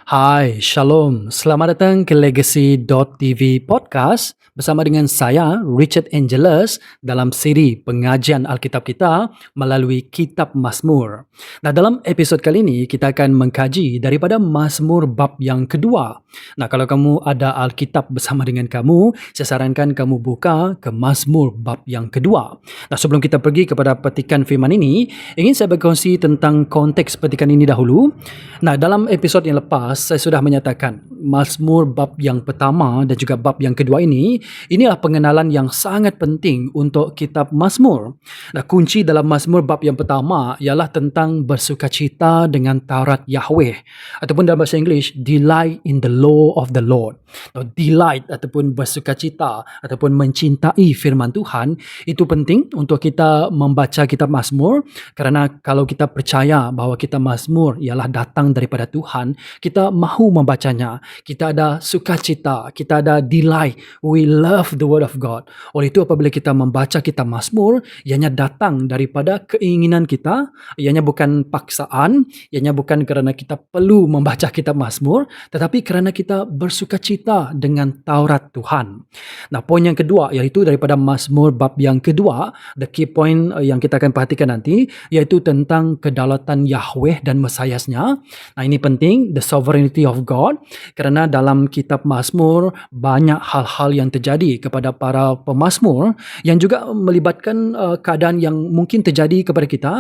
Hai, Shalom. Selamat datang ke Legacy.tv Podcast bersama dengan saya, Richard Angelus, dalam siri pengajian Alkitab kita melalui Kitab Mazmur. Nah, dalam episod kali ini, kita akan mengkaji daripada Mazmur bab yang kedua. Nah, kalau kamu ada Alkitab bersama dengan kamu, saya sarankan kamu buka ke Mazmur bab yang kedua. Nah, sebelum kita pergi kepada petikan firman ini, ingin saya berkongsi tentang konteks petikan ini dahulu. Nah, dalam episod yang lepas, saya sudah menyatakan Mazmur bab yang pertama dan juga bab yang kedua inilah pengenalan yang sangat penting untuk kitab Mazmur. Nah, kunci dalam Mazmur bab yang pertama ialah tentang bersukacita dengan Taurat Yahweh. Ataupun dalam bahasa Inggeris, delight in the law of the Lord. Now, delight ataupun bersukacita ataupun mencintai firman Tuhan, itu penting untuk kita membaca kitab Mazmur. Kerana kalau kita percaya bahawa kitab Mazmur ialah datang daripada Tuhan, kita mahu membacanya, kita ada sukacita, kita ada delight, we love the word of God. Oleh itu apabila kita membaca kitab Mazmur, ianya datang daripada keinginan kita, ianya bukan paksaan, ianya bukan kerana kita perlu membaca kitab Mazmur, tetapi kerana kita bersukacita dengan Taurat Tuhan. Nah, poin yang kedua iaitu daripada Mazmur bab yang kedua, the key point yang kita akan perhatikan nanti, iaitu tentang kedaulatan Yahweh dan Mesiasnya. Nah, ini penting, the sovereignty of God, kerana dalam kitab Mazmur banyak hal-hal yang terjadi kepada para pemazmur yang juga melibatkan keadaan yang mungkin terjadi kepada kita.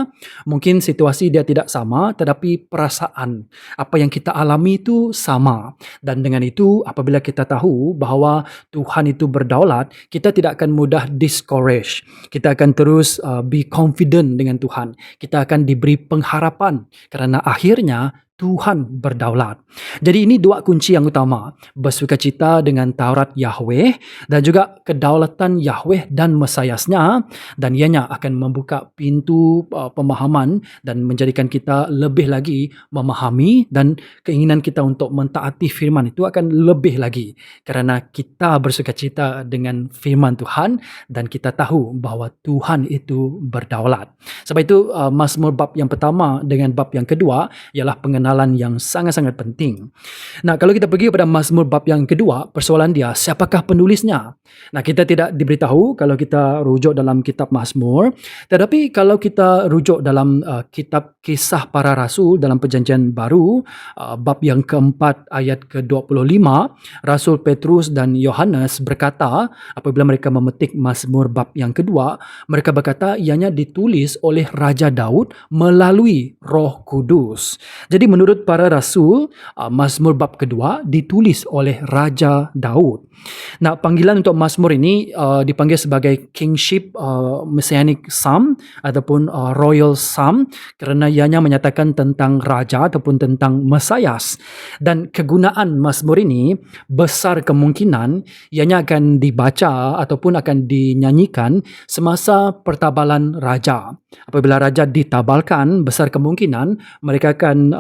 Mungkin situasi dia tidak sama, tetapi perasaan apa yang kita alami itu sama. Dan dengan itu apabila kita tahu bahawa Tuhan itu berdaulat, kita tidak akan mudah discourage. Kita akan terus be confident dengan Tuhan. Kita akan diberi pengharapan kerana akhirnya Tuhan berdaulat. Jadi ini dua kunci yang utama, bersukacita dengan Taurat Yahweh dan juga kedaulatan Yahweh dan Mesiasnya, dan ianya akan membuka pintu pemahaman dan menjadikan kita lebih lagi memahami, dan keinginan kita untuk mentaati firman itu akan lebih lagi kerana kita bersukacita dengan firman Tuhan dan kita tahu bahawa Tuhan itu berdaulat. Sebab itu Mazmur bab yang pertama dengan bab yang kedua ialah pengenalan yang sangat-sangat penting. Nah, kalau kita pergi pada Mazmur bab yang kedua, persoalan dia, siapakah penulisnya? Nah, kita tidak diberitahu kalau kita rujuk dalam kitab Mazmur, tetapi kalau kita rujuk dalam kitab Kisah Para Rasul dalam Perjanjian Baru, bab yang keempat ayat ke-25, Rasul Petrus dan Yohanes berkata, apabila mereka memetik Mazmur bab yang kedua, mereka berkata ianya ditulis oleh Raja Daud melalui Roh Kudus. Jadi menurut para rasul, Mazmur bab kedua ditulis oleh Raja Daud. Nah, panggilan untuk Mazmur ini dipanggil sebagai Kingship Messianic Psalm ataupun Royal Psalm kerana ianya menyatakan tentang raja ataupun tentang Mesias. Dan kegunaan Mazmur ini besar kemungkinan ianya akan dibaca ataupun akan dinyanyikan semasa pertabalan raja. Apabila raja ditabalkan, besar kemungkinan mereka akan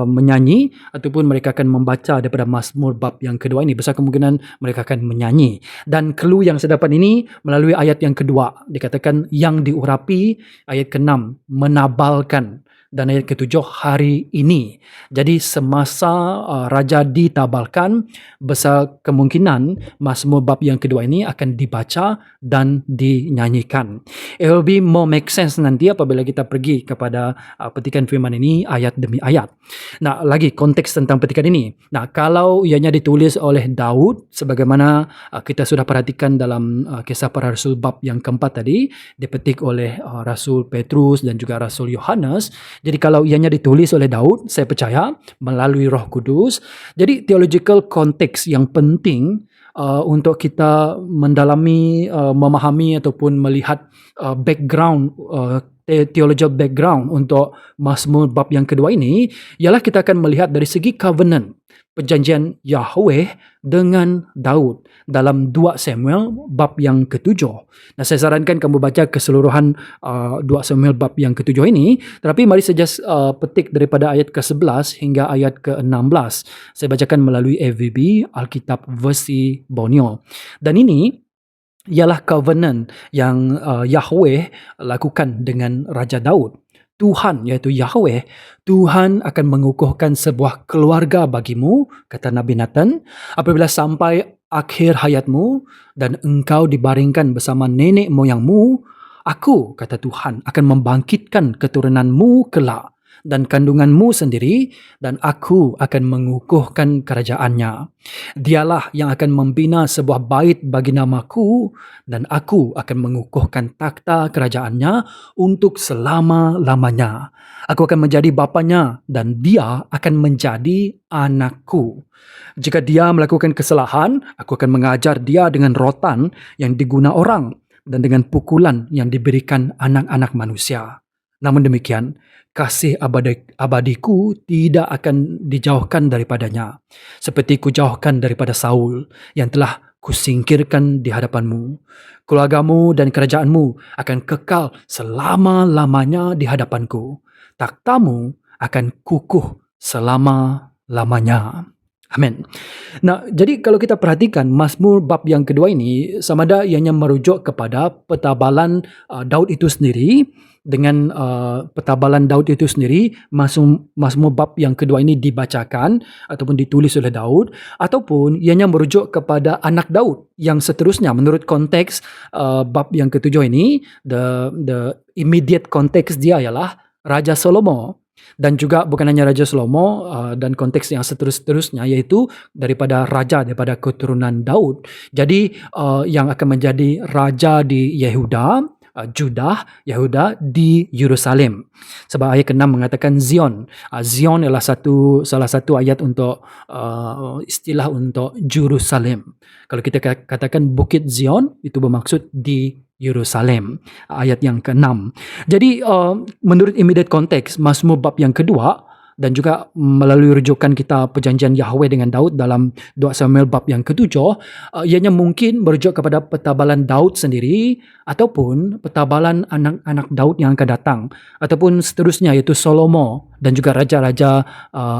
menyanyi ataupun mereka akan membaca daripada Mazmur bab yang kedua ini. Besar kemungkinan mereka akan menyanyi. Dan clue yang saya dapat ini melalui ayat yang kedua, dikatakan yang diurapi, ayat ke-6 menabalkan, dan ayat ke-7 hari ini. Jadi semasa raja ditabalkan, besar kemungkinan Mazmur bab yang kedua ini akan dibaca dan dinyanyikan. It will be more make sense nanti apabila kita pergi kepada petikan firman ini ayat demi ayat. Nah, lagi konteks tentang petikan ini. Nah, kalau ianya ditulis oleh Daud, sebagaimana kita sudah perhatikan dalam Kisah Para Rasul bab yang keempat tadi, dipetik oleh Rasul Petrus dan juga Rasul Yohanes. Jadi kalau ianya ditulis oleh Daud, saya percaya melalui Roh Kudus. Jadi theological konteks yang penting untuk kita mendalami, memahami ataupun melihat background, theological background untuk Mazmur bab yang kedua ini, ialah kita akan melihat dari segi covenant, perjanjian Yahweh dengan Daud dalam 2 Samuel bab yang ke-7. Nah, saya sarankan kamu baca keseluruhan 2 Samuel bab yang ke-7 ini, tetapi mari saja petik daripada ayat ke-11 hingga ayat ke-16. Saya bacakan melalui AVB, Alkitab versi Borneo. Dan ini ialah covenant yang Yahweh lakukan dengan Raja Daud. Tuhan, yaitu Yahweh, Tuhan akan mengukuhkan sebuah keluarga bagimu, kata Nabi Nathan, apabila sampai akhir hayatmu dan engkau dibaringkan bersama nenek moyangmu, aku, kata Tuhan, akan membangkitkan keturunanmu kelak dan kandunganmu sendiri, dan aku akan mengukuhkan kerajaannya. Dialah yang akan membina sebuah bait bagi namaku, dan aku akan mengukuhkan takhta kerajaannya untuk selama-lamanya. Aku akan menjadi bapanya, dan dia akan menjadi anakku. Jika dia melakukan kesalahan, aku akan mengajar dia dengan rotan yang diguna orang dan dengan pukulan yang diberikan anak-anak manusia. Namun demikian, kasih abadiku tidak akan dijauhkan daripadanya, seperti kujauhkan daripada Saul yang telah kusingkirkan di hadapanmu. Keluargamu dan kerajaanmu akan kekal selama-lamanya di hadapanku. Takhtamu akan kukuh selama-lamanya. Amin. Nah, jadi kalau kita perhatikan Mazmur bab yang kedua ini, sama ada ianya merujuk kepada petabalan Daud itu sendiri, dengan petabalan Daud itu sendiri, Mazmur bab yang kedua ini dibacakan ataupun ditulis oleh Daud, ataupun ianya merujuk kepada anak Daud yang seterusnya. Menurut konteks bab yang ketujuh ini, the immediate context dia ialah Raja Salomo. Dan juga bukan hanya Raja Salomo, dan konteks yang seterusnya, yaitu daripada keturunan Daud. Jadi yang akan menjadi raja di Yehuda di Yerusalem. Sebab ayat ke-6 mengatakan Zion. Zion ialah salah satu ayat untuk istilah untuk Jerusalem. Kalau kita katakan Bukit Zion, itu bermaksud di Yerusalem. Ayat yang ke-6. Jadi menurut immediate konteks Mazmur bab yang kedua, dan juga melalui rujukan kita perjanjian Yahweh dengan Daud dalam 2 Samuel bab yang ke-7, ianya mungkin merujuk kepada petabalan Daud sendiri ataupun petabalan anak-anak Daud yang akan datang, ataupun seterusnya iaitu Salomo dan juga raja-raja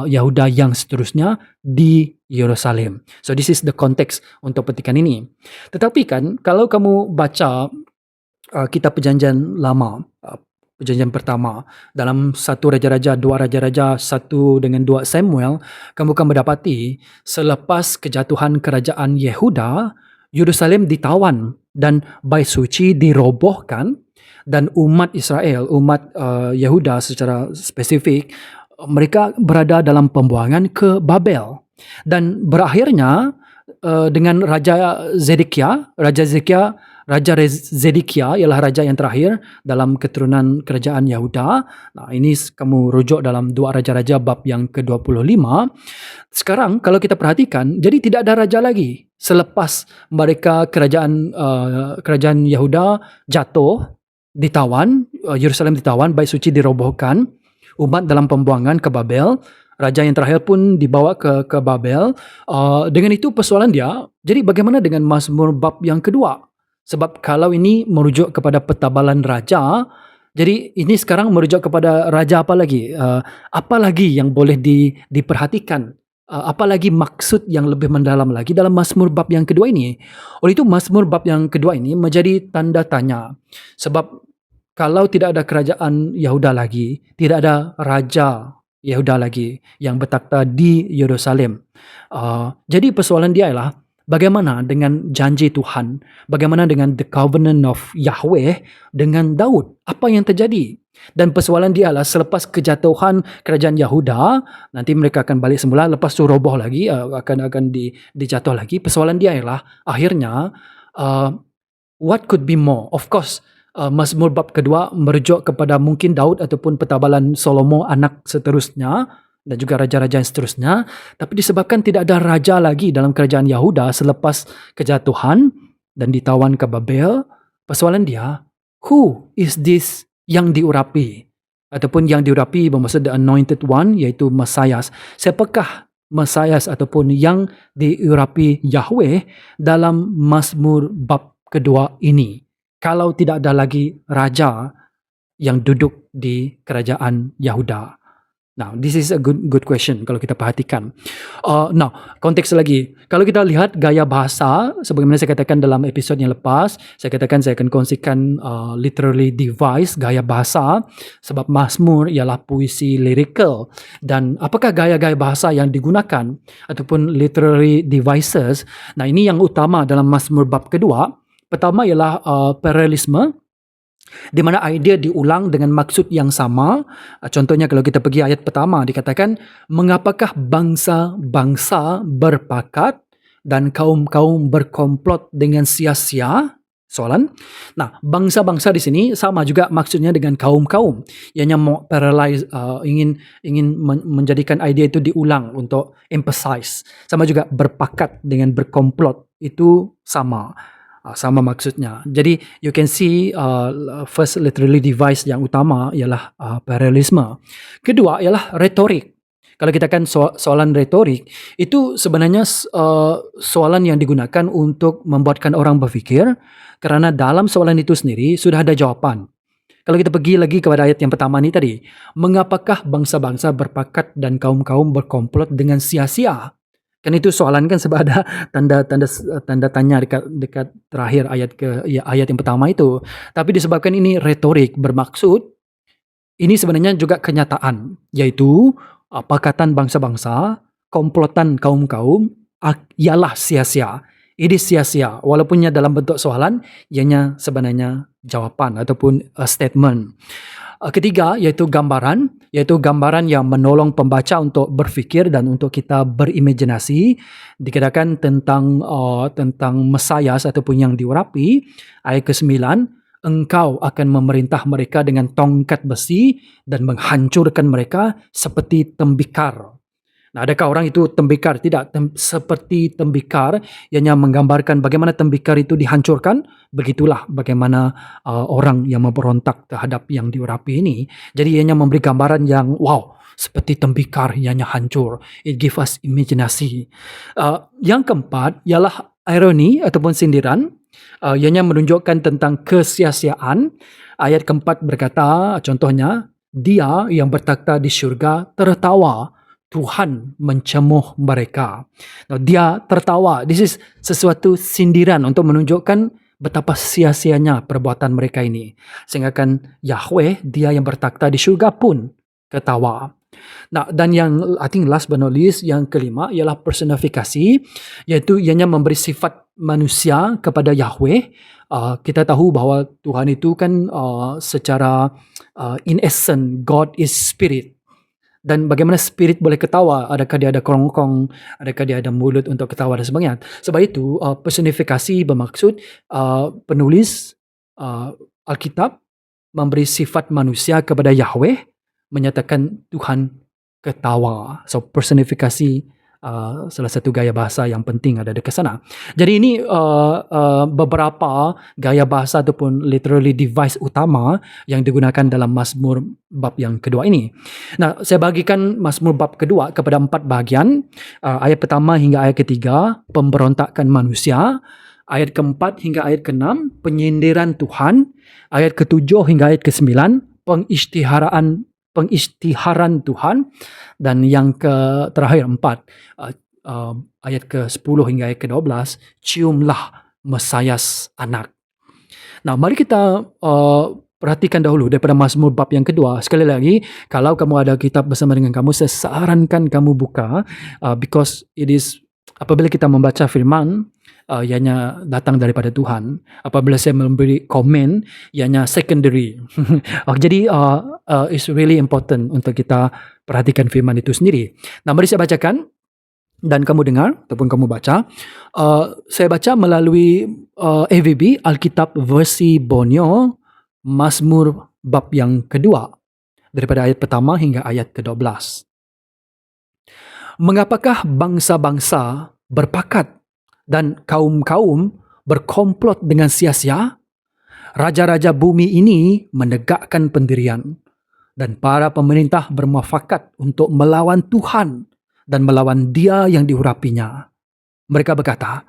Yehuda yang seterusnya di Yerusalem. So this is the context untuk petikan ini. Tetapi kan kalau kamu baca kitab perjanjian lama, perjanjian pertama, dalam 1 Raja-Raja, 2 Raja-Raja, 1 dengan 2 Samuel, kamu akan mendapati selepas kejatuhan kerajaan Yehuda, Yerusalem ditawan dan bait suci dirobohkan, dan umat Israel, umat Yehuda secara spesifik, mereka berada dalam pembuangan ke Babel. Dan berakhirnya dengan Raja Zedekia ialah raja yang terakhir dalam keturunan kerajaan Yehuda. Nah, ini kamu rujuk dalam 2 Raja-Raja bab yang ke-25. Sekarang kalau kita perhatikan, jadi tidak ada raja lagi selepas mereka kerajaan Yehuda jatuh, ditawan, Yerusalem ditawan, bait suci dirobohkan, umat dalam pembuangan ke Babel. Raja yang terakhir pun dibawa ke Babel. Dengan itu persoalan dia, jadi bagaimana dengan Mazmur bab yang kedua? Sebab kalau ini merujuk kepada petabalan raja, jadi ini sekarang merujuk kepada raja apa lagi? Apa lagi yang boleh diperhatikan? Apa lagi maksud yang lebih mendalam lagi dalam Mazmur bab yang kedua ini? Oleh itu Mazmur bab yang kedua ini menjadi tanda tanya. Sebab kalau tidak ada kerajaan Yehuda lagi, tidak ada raja Yehuda lagi yang bertakhta di Yerusalem. Jadi persoalan dia ialah bagaimana dengan janji Tuhan? Bagaimana dengan the covenant of Yahweh dengan Daud? Apa yang terjadi? Dan persoalan dia adalah selepas kejatuhan kerajaan Yehuda, nanti mereka akan balik semula, lepas tu roboh lagi, akan dijatuh lagi. Persoalan dia ialah akhirnya what could be more? Of course, Mazmur bab kedua merujuk kepada mungkin Daud ataupun petabalan Salomo anak seterusnya, dan juga raja-raja yang seterusnya. Tapi disebabkan tidak ada raja lagi dalam kerajaan Yehuda selepas kejatuhan dan ditawan ke Babel, persoalan dia, who is this yang diurapi? Ataupun yang diurapi bermaksud the anointed one, iaitu Mesias. Siapakah Mesias ataupun yang diurapi Yahweh dalam Mazmur bab kedua ini? Kalau tidak ada lagi raja yang duduk di kerajaan Yehuda. Now, this is a good question kalau kita perhatikan. Now, konteks lagi. Kalau kita lihat gaya bahasa, sebagaimana saya katakan dalam episod yang lepas, saya katakan saya akan kongsikan literary device, gaya bahasa, sebab Mazmur ialah puisi lyrical. Dan apakah gaya-gaya bahasa yang digunakan ataupun literary devices? Nah, ini yang utama dalam Mazmur bab kedua. Pertama ialah parallelisme, di mana idea diulang dengan maksud yang sama. Contohnya kalau kita pergi ayat pertama, dikatakan, mengapakah bangsa-bangsa berpakat dan kaum-kaum berkomplot dengan sia-sia? Soalan. Nah, bangsa-bangsa di sini sama juga maksudnya dengan kaum-kaum. Ianya mau paralyze, ingin menjadikan idea itu diulang untuk emphasize. Sama juga berpakat dengan berkomplot, itu sama maksudnya. Jadi you can see first literary device yang utama ialah parallelisme. Kedua ialah retorik. Kalau kita kan soalan retorik, itu sebenarnya soalan yang digunakan untuk membuatkan orang berfikir, kerana dalam soalan itu sendiri sudah ada jawapan. Kalau kita pergi lagi kepada ayat yang pertama ni tadi, mengapakah bangsa-bangsa berpakat dan kaum-kaum berkomplot dengan sia-sia? Kan itu soalan kan sebab ada tanda tanya dekat terakhir ayat yang pertama itu. Tapi disebabkan ini retorik, bermaksud ini sebenarnya juga kenyataan, yaitu pakatan bangsa-bangsa, komplotan kaum-kaum ialah sia-sia. Ini sia-sia, walaupunnya dalam bentuk soalan, ianya sebenarnya jawapan ataupun a statement. Ketiga, yaitu gambaran yang menolong pembaca untuk berfikir dan untuk kita berimajinasi. Dikatakan tentang Mesias ataupun yang diurapi. Ayat ke-9, engkau akan memerintah mereka dengan tongkat besi dan menghancurkan mereka seperti tembikar. Nah, adakah orang itu tembikar? Tidak, seperti tembikar, ianya menggambarkan bagaimana tembikar itu dihancurkan. Begitulah bagaimana orang yang memberontak terhadap yang diurapi ini. Jadi ianya memberi gambaran yang wow, seperti tembikar ianya hancur. It gives us imaginasi. Yang keempat ialah ironi ataupun sindiran. Ianya menunjukkan tentang kesia-siaan. Ayat keempat berkata, contohnya, dia yang bertakhta di syurga tertawa, Tuhan mencemuh mereka. Nah, dia tertawa. This is sesuatu sindiran untuk menunjukkan betapa sia-sianya perbuatan mereka ini. Sehingga kan Yahweh, dia yang bertakhta di syurga pun ketawa. Nah, dan yang I think last but not least, yang kelima ialah personifikasi, yaitu ianya memberi sifat manusia kepada Yahweh. Kita tahu bahawa Tuhan itu kan secara in essence, God is spirit. Dan bagaimana spirit boleh ketawa? Adakah dia ada kerongkong? Adakah dia ada mulut untuk ketawa dan sebagainya? Sebab itu personifikasi bermaksud penulis Alkitab memberi sifat manusia kepada Yahweh, menyatakan Tuhan ketawa. So personifikasi salah satu gaya bahasa yang penting ada dekat sana. Jadi ini beberapa gaya bahasa ataupun literary device utama yang digunakan dalam Mazmur bab yang kedua ini. Nah, saya bagikan Mazmur bab kedua kepada 4 bahagian. Ayat pertama hingga ayat ketiga, pemberontakan manusia. Ayat keempat hingga ayat keenam, penyindiran Tuhan. Ayat ketujuh hingga ayat ke-9, pengisytiharan Tuhan. Dan yang terakhir 4, ayat ke-10 hingga ayat ke-12, ciumlah Mesias anak. Nah, mari kita perhatikan dahulu daripada Mazmur bab yang kedua. Sekali lagi, kalau kamu ada kitab bersama dengan kamu, saya sarankan kamu buka, because it is, apabila kita membaca firman, ianya datang daripada Tuhan. Apabila saya memberi komen, ianya secondary. Jadi it's really important untuk kita perhatikan firman itu sendiri. Nah, mari saya bacakan dan kamu dengar ataupun kamu baca. Saya baca melalui AVB, Alkitab versi Borneo, Mazmur bab yang kedua, daripada ayat pertama hingga ayat ke-12. Mengapakah bangsa-bangsa berpakat dan kaum-kaum berkomplot dengan sia-sia? Raja-raja bumi ini menegakkan pendirian, dan para pemerintah bermuafakat untuk melawan Tuhan dan melawan Dia yang diurapinya. Mereka berkata,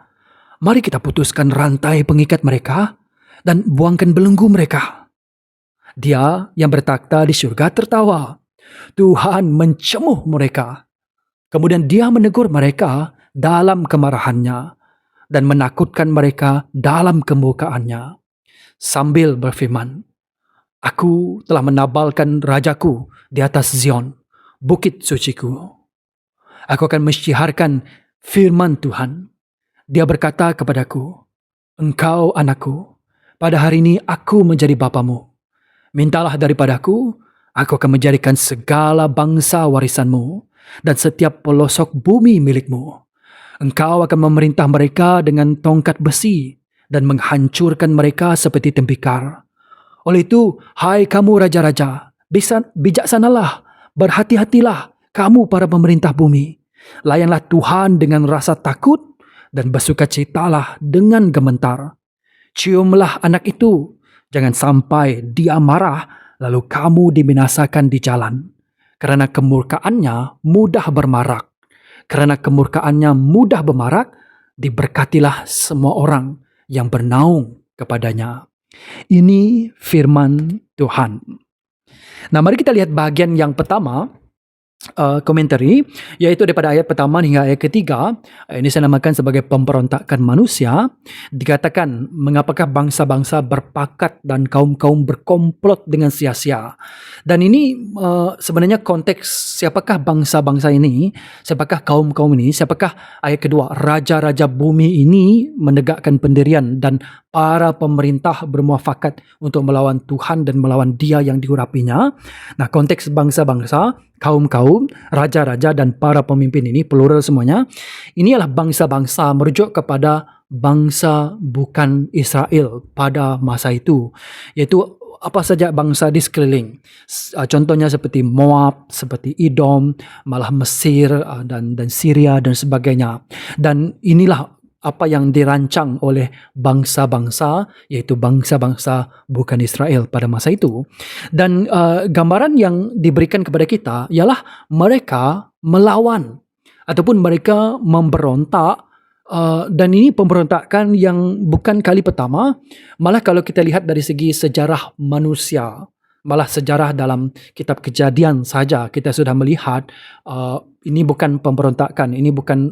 mari kita putuskan rantai pengikat mereka dan buangkan belenggu mereka. Dia yang bertakhta di syurga tertawa, Tuhan mencemuh mereka. Kemudian Dia menegur mereka dalam kemarahannya dan menakutkan mereka dalam kemurkaannya. Sambil berfirman, Aku telah menabalkan rajaku di atas Zion, bukit suciku. Aku akan menyiarkan firman Tuhan. Dia berkata kepadaku, Engkau anakku, pada hari ini aku menjadi bapamu. Mintalah daripadaku, aku akan menjadikan segala bangsa warisanmu dan setiap pelosok bumi milikmu. Engkau akan memerintah mereka dengan tongkat besi dan menghancurkan mereka seperti tembikar. Oleh itu, hai kamu raja-raja, bijaksanalah, berhati-hatilah kamu para pemerintah bumi. Layanlah Tuhan dengan rasa takut dan bersukacitalah dengan gemetar. Ciumlah anak itu, jangan sampai dia marah lalu kamu dibinasakan di jalan. Karena kemurkaannya mudah bermarak. Karena kemurkaannya mudah bermarak, diberkatilah semua orang yang bernaung kepadanya. Ini firman Tuhan. Nah, mari kita lihat bagian yang pertama, komentari, yaitu daripada ayat pertama hingga ayat ketiga. Ini saya namakan sebagai pemberontakan manusia. Dikatakan, mengapakah bangsa-bangsa berpakat dan kaum-kaum berkomplot dengan sia-sia. Dan ini sebenarnya konteks siapakah bangsa-bangsa ini, siapakah kaum-kaum ini, siapakah ayat kedua, raja-raja bumi ini menegakkan pendirian dan para pemerintah bermuafakat untuk melawan Tuhan dan melawan Dia yang diurapinya. Nah, konteks bangsa-bangsa, kaum-kaum, raja-raja dan para pemimpin ini, plural semuanya, ini adalah bangsa-bangsa merujuk kepada bangsa bukan Israel pada masa itu, yaitu apa saja bangsa di sekeliling. Contohnya seperti Moab, seperti Edom, malah Mesir dan Syria dan sebagainya. Dan inilah apa yang dirancang oleh bangsa-bangsa, yaitu bangsa-bangsa bukan Israel pada masa itu. Dan gambaran yang diberikan kepada kita ialah mereka melawan ataupun mereka memberontak. Dan ini pemberontakan yang bukan kali pertama. Malah kalau kita lihat dari segi sejarah manusia, malah sejarah dalam kitab Kejadian saja kita sudah melihat ini bukan pemberontakan, ini bukan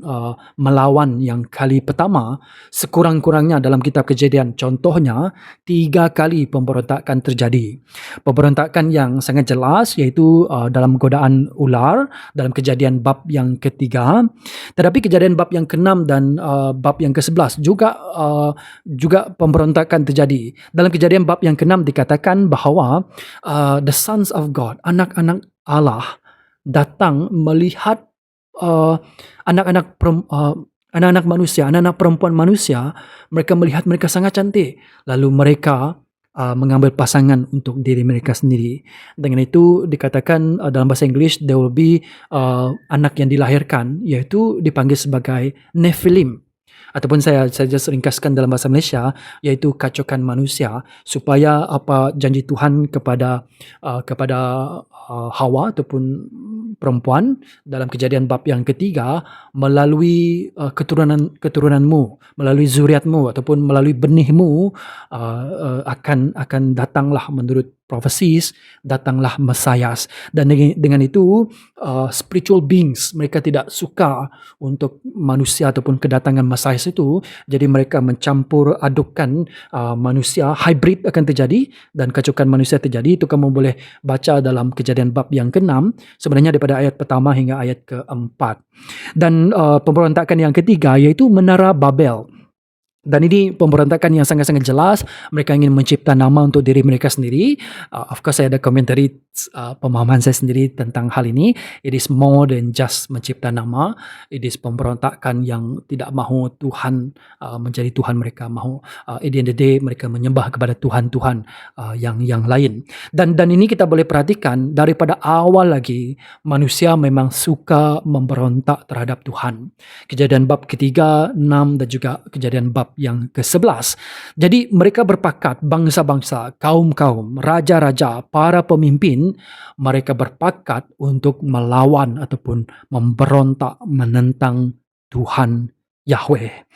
melawan yang kali pertama. Sekurang-kurangnya dalam kitab Kejadian, contohnya 3 kali pemberontakan terjadi. Pemberontakan yang sangat jelas yaitu dalam godaan ular, dalam Kejadian bab yang ketiga. Tetapi Kejadian bab yang ke-6 dan bab yang ke-11 juga pemberontakan terjadi. Dalam Kejadian bab yang ke-6 dikatakan bahawa the sons of God, anak-anak Allah, datang melihat anak-anak manusia, anak-anak perempuan manusia. Mereka melihat mereka sangat cantik, lalu mereka mengambil pasangan untuk diri mereka sendiri. Dengan itu dikatakan dalam bahasa Inggeris, there will be anak yang dilahirkan, yaitu dipanggil sebagai Nephilim. Ataupun saya just ringkaskan dalam bahasa Malaysia, yaitu kacokan manusia, supaya apa janji Tuhan kepada Hawa ataupun perempuan dalam Kejadian bab yang ketiga, melalui keturunanmu, melalui zuriatmu ataupun melalui benihmu akan datanglah menurut prophecies, datanglah Mesias. Dan dengan itu spiritual beings, mereka tidak suka untuk manusia ataupun kedatangan Mesias itu. Jadi mereka mencampur adukkan manusia, hybrid akan terjadi dan kacukan manusia terjadi. Itu kamu boleh baca dalam Kejadian bab yang ke-6, sebenarnya daripada ayat pertama hingga ayat ke-4. Dan pemberontakan yang ketiga yaitu Menara Babel. Dan ini pemberontakan yang sangat-sangat jelas. Mereka ingin mencipta nama untuk diri mereka sendiri. Of course saya ada komentari pemahaman saya sendiri tentang hal ini. It is more than just mencipta nama. It is pemberontakan yang tidak mahu Tuhan menjadi Tuhan mereka. Mahu at the end of the day mereka menyembah kepada Tuhan-Tuhan yang lain. Dan ini kita boleh perhatikan daripada awal lagi manusia memang suka memberontak terhadap Tuhan. Kejadian bab ketiga, 6 dan juga Kejadian bab yang ke-11. Jadi mereka berpakat, bangsa-bangsa, kaum-kaum, raja-raja, para pemimpin, mereka berpakat untuk melawan ataupun memberontak menentang Tuhan Yahweh.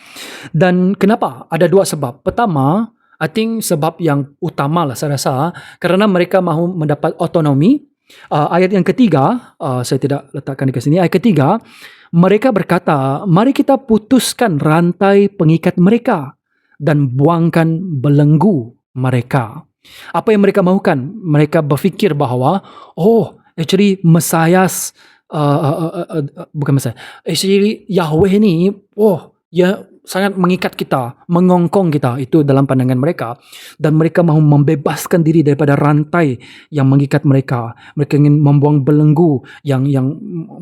Dan kenapa? Ada 2 sebab. Pertama, I think sebab yang utama lah saya rasa, kerana mereka mahu mendapat otonomi Ayat yang ketiga, saya tidak letakkan di sini. Ayat ketiga, mereka berkata, mari kita putuskan rantai pengikat mereka dan buangkan belenggu mereka. Apa yang mereka mahukan? Mereka berfikir bahawa, actually Mesias, bukan Mesias, actually Yahweh ni, ya sangat mengikat kita, mengongkong kita, itu dalam pandangan mereka, dan mereka mahu membebaskan diri daripada rantai yang mengikat mereka. Mereka ingin membuang belenggu yang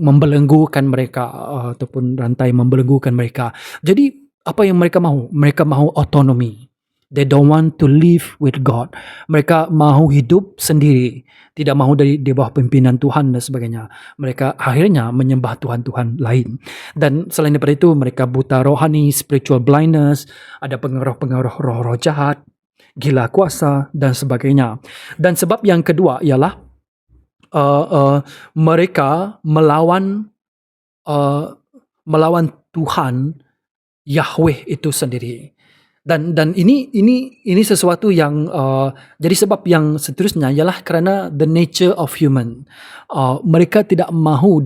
membelenggukan mereka, ataupun rantai membelenggukan mereka. Jadi apa yang mereka mahu? Mereka mahu otonomi. They don't want to live with God. Mereka mahu hidup sendiri, tidak mahu di bawah pimpinan Tuhan dan sebagainya. Mereka akhirnya menyembah Tuhan-Tuhan lain. Dan selain daripada itu, mereka buta rohani, spiritual blindness, ada pengaruh-pengaruh roh-roh jahat, gila kuasa dan sebagainya. Dan sebab yang kedua ialah mereka melawan Tuhan Yahweh itu sendiri. Dan ini sesuatu yang jadi sebab yang seterusnya ialah kerana the nature of human. Mereka tidak mahu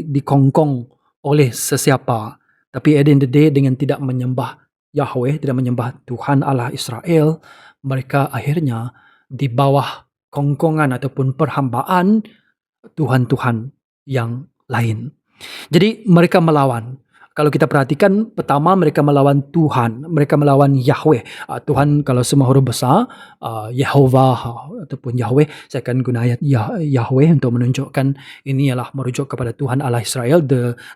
dikongkong oleh sesiapa. Tapi at the end of the day, dengan tidak menyembah Yahweh, tidak menyembah Tuhan Allah Israel, mereka akhirnya di bawah kongkongan ataupun perhambaan Tuhan-Tuhan yang lain. Jadi mereka melawan. Kalau kita perhatikan, pertama mereka melawan Tuhan, mereka melawan Yahweh. Tuhan kalau semua huruf besar, Yehovah ataupun Yahweh, saya akan guna ayat Yahweh untuk menunjukkan ini ialah merujuk kepada Tuhan Allah Israel,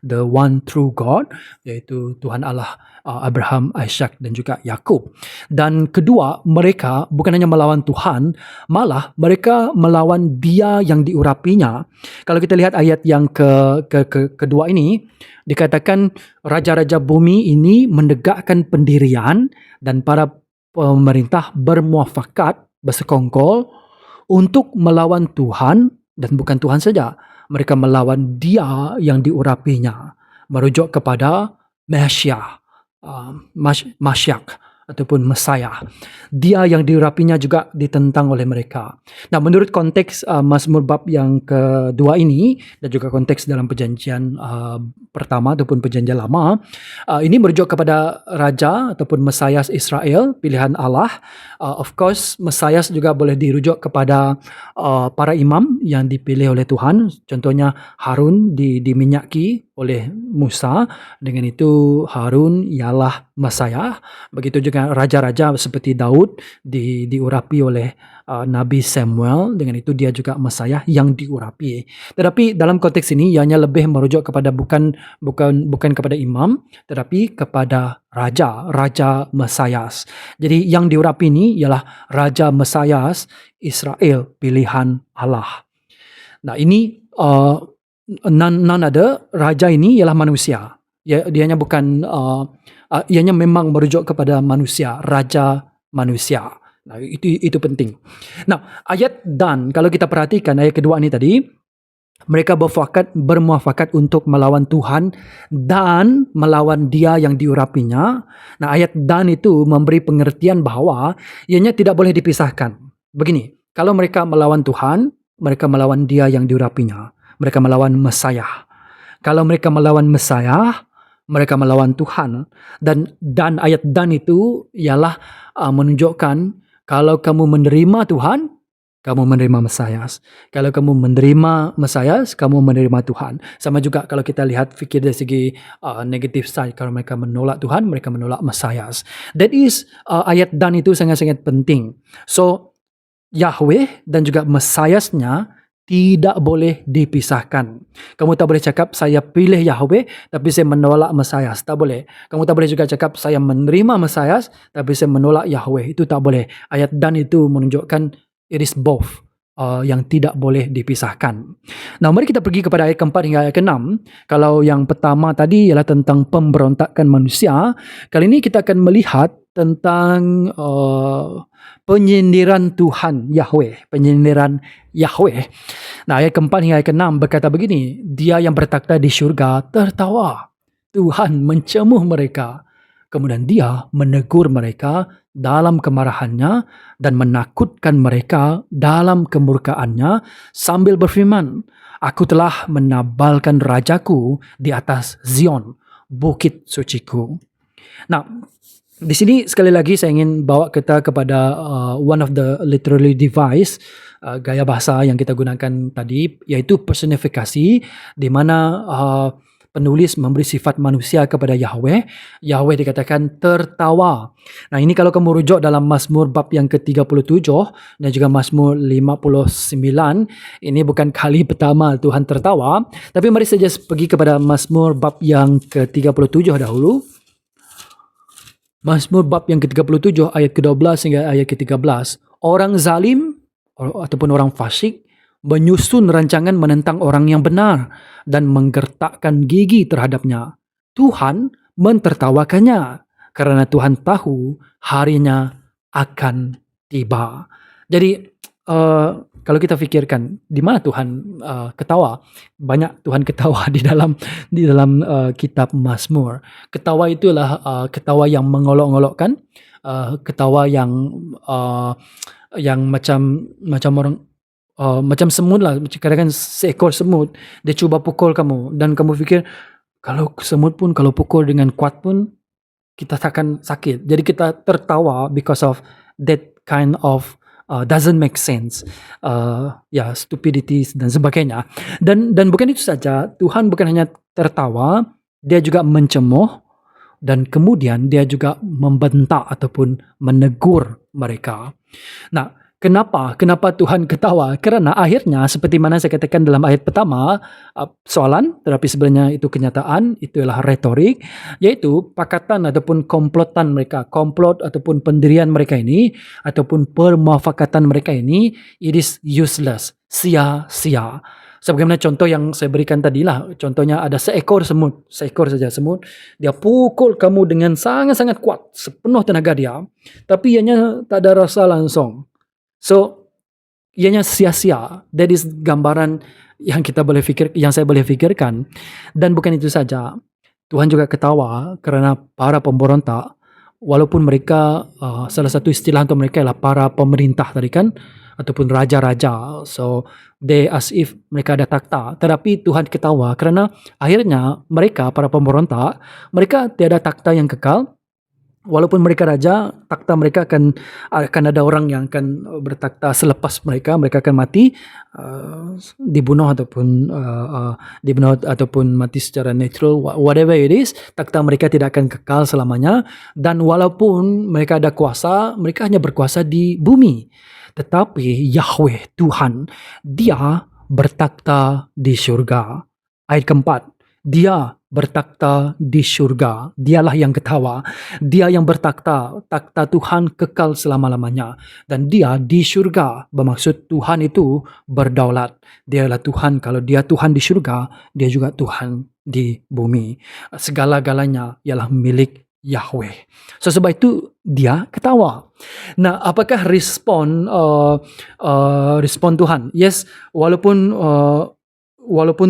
the one true God, iaitu Tuhan Allah Abraham, Ishak dan juga Yakub. Dan kedua, mereka bukan hanya melawan Tuhan, malah mereka melawan Dia yang diurapinya. Kalau kita lihat ayat yang kedua ini, dikatakan raja-raja bumi ini menegakkan pendirian dan para pemerintah bermuafakat, bersekongkol untuk melawan Tuhan, dan bukan Tuhan saja, mereka melawan Dia yang diurapinya, merujuk kepada Mashiach, ataupun Messiah. Dia yang diurapinya juga ditentang oleh mereka. Nah, menurut konteks Mazmur bab yang kedua ini dan juga konteks dalam perjanjian pertama ataupun perjanjian lama, ini merujuk kepada raja ataupun Mesias Israel, pilihan Allah. Of course, Mesias juga boleh dirujuk kepada para imam yang dipilih oleh Tuhan. Contohnya Harun diminyaki oleh Musa. Dengan itu Harun ialah Mesias. Begitu juga raja-raja seperti Daud diurapi oleh Nabi Samuel. Dengan itu dia juga Mesias yang diurapi. Tetapi dalam konteks ini ianya lebih merujuk kepada bukan kepada imam, tetapi kepada raja Mesias. Jadi yang diurapi ini ialah Raja Mesias Israel, pilihan Allah. Nah, ini none other, raja ini ialah manusia. Dianya bukan, ianya memang merujuk kepada manusia, raja manusia. Nah, itu penting. Nah, ayat dan kalau kita perhatikan ayat kedua ini tadi, mereka bermuafakat untuk melawan Tuhan dan melawan Dia yang diurapinya. Nah, ayat dan itu memberi pengertian bahawa ianya tidak boleh dipisahkan. Begini, kalau mereka melawan Tuhan, mereka melawan Dia yang diurapinya. Mereka melawan Mesias. Kalau mereka melawan Mesias, mereka melawan Tuhan. Dan ayat dan itu ialah menunjukkan kalau kamu menerima Tuhan, kamu menerima Mesias. Kalau kamu menerima Mesias, kamu menerima Tuhan. Sama juga kalau kita lihat fikir dari segi negative side, kalau mereka menolak Tuhan, mereka menolak Mesias. That is, ayat dan itu sangat-sangat penting. So, Yahweh dan juga Mesiasnya tidak boleh dipisahkan. Kamu tak boleh cakap saya pilih Yahweh tapi saya menolak Mesias. Tak boleh. Kamu tak boleh juga cakap saya menerima Mesias tapi saya menolak Yahweh. Itu tak boleh. Ayat dan itu menunjukkan it is both, yang tidak boleh dipisahkan. Nah, mari kita pergi kepada ayat keempat hingga ayat keenam. Kalau yang pertama tadi ialah tentang pemberontakan manusia, kali ini kita akan melihat tentang penyindiran Tuhan Yahweh, penyindiran Yahweh. Nah, ayat keempat hingga ayat keenam berkata begini, Dia yang bertakhta di syurga tertawa, Tuhan mencemuh mereka. Kemudian dia menegur mereka dalam kemarahannya dan menakutkan mereka dalam kemurkaannya sambil berfirman, Aku telah menabalkan rajaku di atas Zion, bukit suciku. Nah, di sini sekali lagi saya ingin bawa kita kepada one of the literary device, gaya bahasa yang kita gunakan tadi, yaitu personifikasi, di mana penulis memberi sifat manusia kepada Yahweh. Yahweh dikatakan tertawa. Nah, ini kalau kamu rujuk dalam Mazmur bab yang ke-37 dan juga Mazmur 59, ini bukan kali pertama Tuhan tertawa, tapi mari saja pergi kepada Mazmur bab yang ke-37 dahulu. Mazmur bab yang ke-37 ayat ke-12 hingga ayat ke-13. Orang zalim ataupun orang fasik menyusun rancangan menentang orang yang benar dan menggertakkan gigi terhadapnya. Tuhan mentertawakannya karena Tuhan tahu harinya akan tiba. Jadi kalau kita pikirkan di mana Tuhan ketawa, banyak Tuhan ketawa di dalam kitab Mazmur. Ketawa itulah ketawa yang mengolok-olokkan, ketawa yang macam orang macam semut lah. Kadang-kadang seekor semut dia cuba pukul kamu dan kamu pikir kalau semut pun kalau pukul dengan kuat pun kita takkan sakit. Jadi kita tertawa because of that kind of doesn't make sense, stupidity dan sebagainya. Dan bukan itu saja, Tuhan bukan hanya tertawa, dia juga mencemooh dan kemudian dia juga membentak ataupun menegur mereka. Nah, kenapa Tuhan ketawa? Karena akhirnya seperti mana saya katakan dalam ayat pertama, soalan, tetapi sebenarnya itu kenyataan, itulah retorik, yaitu pakatan ataupun komplotan mereka, komplot ataupun pendirian mereka ini, ataupun permuafakatan mereka ini, it is useless, sia-sia. Sebagaimana contoh yang saya berikan tadi lah, contohnya ada seekor saja semut, dia pukul kamu dengan sangat-sangat kuat, sepenuh tenaga dia, tapi ianya tak ada rasa langsung. So, ianya sia-sia. That is gambaran yang saya boleh fikirkan. Dan bukan itu saja. Tuhan juga ketawa karena para pemberontak, walaupun mereka salah satu istilah untuk mereka adalah para pemerintah tadi kan, ataupun raja-raja. So, they as if mereka ada takhta. Tetapi Tuhan ketawa karena akhirnya mereka, para pemberontak, mereka tiada takhta yang kekal. Walaupun mereka raja, takhta mereka akan ada orang yang akan bertakhta selepas mereka akan mati, dibunuh ataupun mati secara natural, whatever it is, takhta mereka tidak akan kekal selamanya. Dan walaupun mereka ada kuasa, mereka hanya berkuasa di bumi. Tetapi Yahweh Tuhan, dia bertakhta di syurga. Ayat keempat, dia bertakhta di syurga. Dialah yang ketawa. Dia yang bertakhta. Takhta Tuhan kekal selama-lamanya. Dan dia di syurga. Bermaksud Tuhan itu berdaulat. Dialah Tuhan. Kalau dia Tuhan di syurga, dia juga Tuhan di bumi. Segala-galanya ialah milik Yahweh. So sebab itu dia ketawa. Nah, apakah respon Tuhan? Yes, walaupun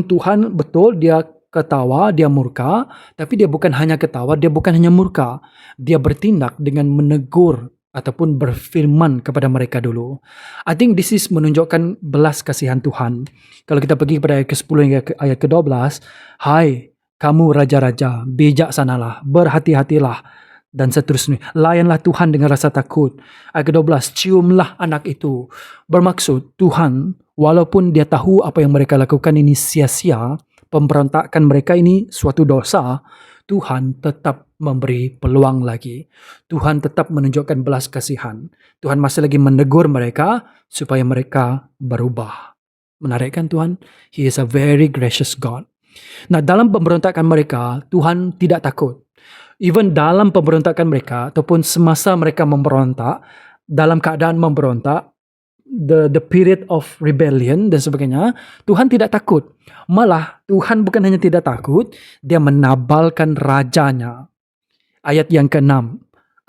Tuhan betul dia ketawa, dia murka, tapi dia bukan hanya ketawa, dia bukan hanya murka. Dia bertindak dengan menegur ataupun berfirman kepada mereka dulu. I think this is menunjukkan belas kasihan Tuhan. Kalau kita pergi kepada ayat ke-10 hingga ayat ke-12, hai kamu raja-raja, bijaksanalah, berhati-hatilah, dan seterusnya. Layanlah Tuhan dengan rasa takut. Ayat ke-12, ciumlah anak itu. Bermaksud Tuhan, walaupun dia tahu apa yang mereka lakukan ini sia-sia, pemberontakan mereka ini suatu dosa, Tuhan tetap memberi peluang lagi. Tuhan tetap menunjukkan belas kasihan. Tuhan masih lagi menegur mereka supaya mereka berubah. Menarik kan Tuhan? He is a very gracious God. Nah, dalam pemberontakan mereka, Tuhan tidak takut. Even dalam pemberontakan mereka, ataupun semasa mereka memberontak, dalam keadaan memberontak, the period of rebellion dan sebagainya, Tuhan tidak takut. Malah Tuhan bukan hanya tidak takut, dia menabalkan rajanya. Ayat yang ke-6,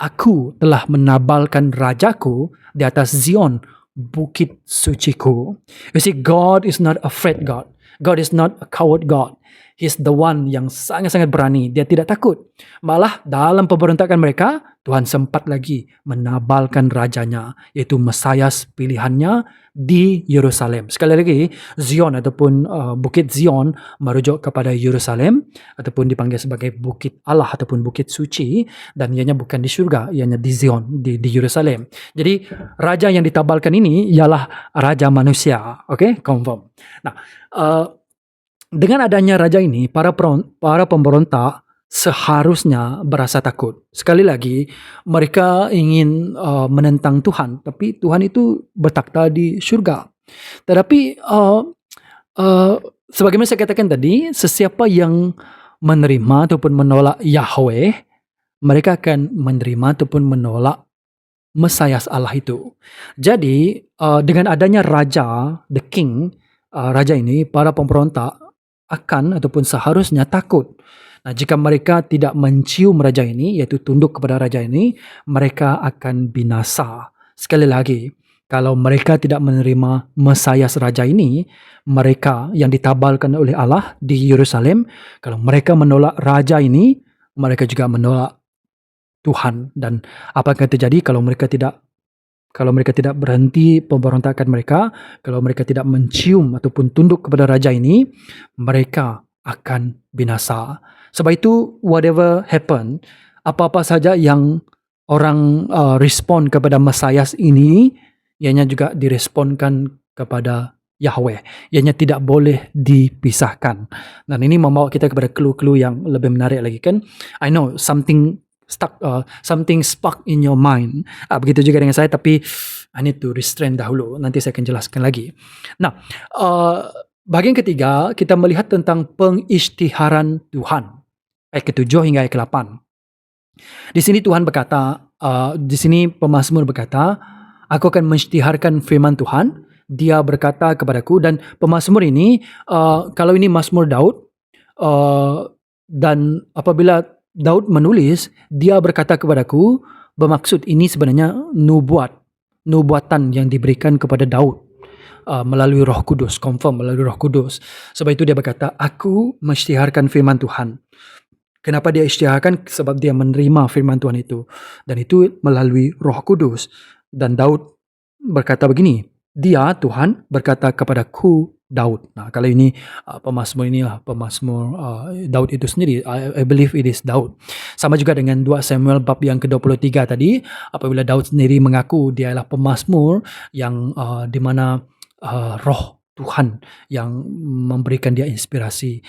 Aku telah menabalkan rajaku di atas Zion, bukit suciku. You see, God is not afraid God. God is not a coward God. He's the one yang sangat-sangat berani. Dia tidak takut. Malah dalam pemberontakan mereka, Tuhan sempat lagi menabalkan rajanya, yaitu Mesias pilihannya di Yerusalem. Sekali lagi, Zion ataupun Bukit Zion merujuk kepada Yerusalem ataupun dipanggil sebagai Bukit Allah ataupun Bukit Suci, dan ianya bukan di syurga, ianya di Zion, di Yerusalem. Jadi raja yang ditabalkan ini ialah raja manusia. Okay? Confirm. Nah, dengan adanya raja ini, para pemberontak seharusnya berasa takut. Sekali lagi, mereka ingin menentang Tuhan, tapi Tuhan itu bertakhta di syurga. Tetapi sebagaimana saya katakan tadi, sesiapa yang menerima ataupun menolak Yahweh, mereka akan menerima ataupun menolak Mesias Allah itu. Jadi dengan adanya raja, the king, raja ini, para pemberontak akan ataupun seharusnya takut. Nah, jika mereka tidak mencium raja ini, yaitu tunduk kepada raja ini, mereka akan binasa. Sekali lagi, kalau mereka tidak menerima Mesias raja ini, mereka yang ditabalkan oleh Allah di Yerusalem, kalau mereka menolak raja ini, mereka juga menolak Tuhan. Dan apa yang akan terjadi kalau mereka tidak berhenti pemberontakan mereka, kalau mereka tidak mencium ataupun tunduk kepada raja ini, mereka akan binasa. Sebab itu, whatever happen, apa-apa saja yang orang respon kepada Mesias ini, ianya juga diresponkan kepada Yahweh. Ianya tidak boleh dipisahkan. Dan ini membawa kita kepada clue-clue yang lebih menarik lagi, kan? I know something spark in your mind. Begitu juga dengan saya, tapi I need to restrain dahulu. Nanti saya akan jelaskan lagi. Nah, bagian ketiga, kita melihat tentang pengisytiharan Tuhan. Ayat ke-7 hingga ayat ke-8. Di sini Tuhan berkata, di sini pemazmur berkata, aku akan mengisytiharkan firman Tuhan. Dia berkata kepadaku, dan pemazmur ini, kalau ini Mazmur Daud, dan apabila Daud menulis, dia berkata kepadaku, bermaksud ini sebenarnya nubuatan yang diberikan kepada Daud melalui Roh Kudus, confirm melalui Roh Kudus. Sebab itu dia berkata, aku mengisytiharkan firman Tuhan. Kenapa dia isytiharkan? Sebab dia menerima firman Tuhan itu, dan itu melalui Roh Kudus. Dan Daud berkata begini, dia, Tuhan, berkata kepadaku, Daud. Nah, kalau ini pemazmur inilah pemazmur Daud itu sendiri. I believe it is Daud. Sama juga dengan 2 Samuel bab yang ke-23 tadi, apabila Daud sendiri mengaku dia adalah pemazmur yang di mana roh Tuhan yang memberikan dia inspirasi.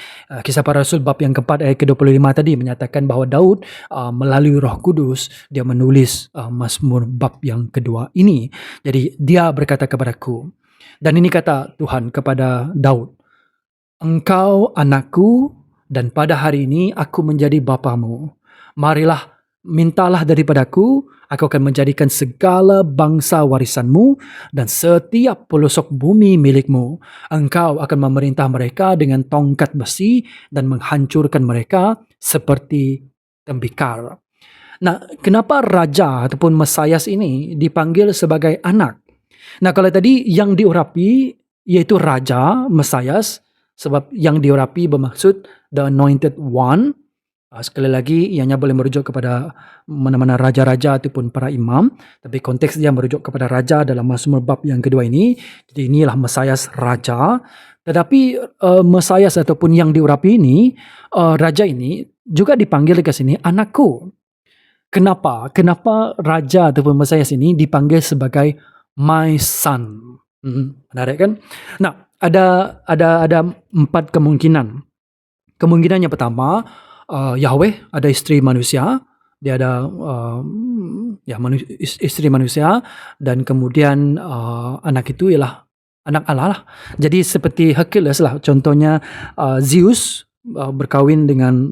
Kisah Para Rasul bab yang keempat ayat ke-25 tadi menyatakan bahawa Daud melalui Roh Kudus dia menulis Mazmur bab yang kedua ini. Jadi dia berkata kepadaku, dan ini kata Tuhan kepada Daud, engkau anakku, dan pada hari ini aku menjadi bapamu. Marilah, mintalah daripadaku, aku akan menjadikan segala bangsa warisanmu dan setiap pelosok bumi milikmu. Engkau akan memerintah mereka dengan tongkat besi dan menghancurkan mereka seperti tembikar. Nah, kenapa raja ataupun Mesias ini dipanggil sebagai anak? Nah, kalau tadi yang diurapi yaitu raja, Mesias, sebab yang diurapi bermaksud the anointed one. Sekali lagi, ianya boleh merujuk kepada mana-mana raja-raja ataupun para imam. Tapi konteks dia merujuk kepada raja dalam Mazmur bab yang kedua ini. Jadi inilah Mesias raja. Tetapi Mesias ataupun yang diurapi ini, raja ini juga dipanggil ke sini anakku. Kenapa? Kenapa raja ataupun Mesias ini dipanggil sebagai my son? Menarik kan? Nah, ada 4 kemungkinan. Kemungkinan yang pertama, Yahweh ada isteri manusia, dia ada isteri manusia, dan kemudian anak itu ialah anak Allah lah. Jadi seperti Hercules lah, contohnya Zeus berkahwin dengan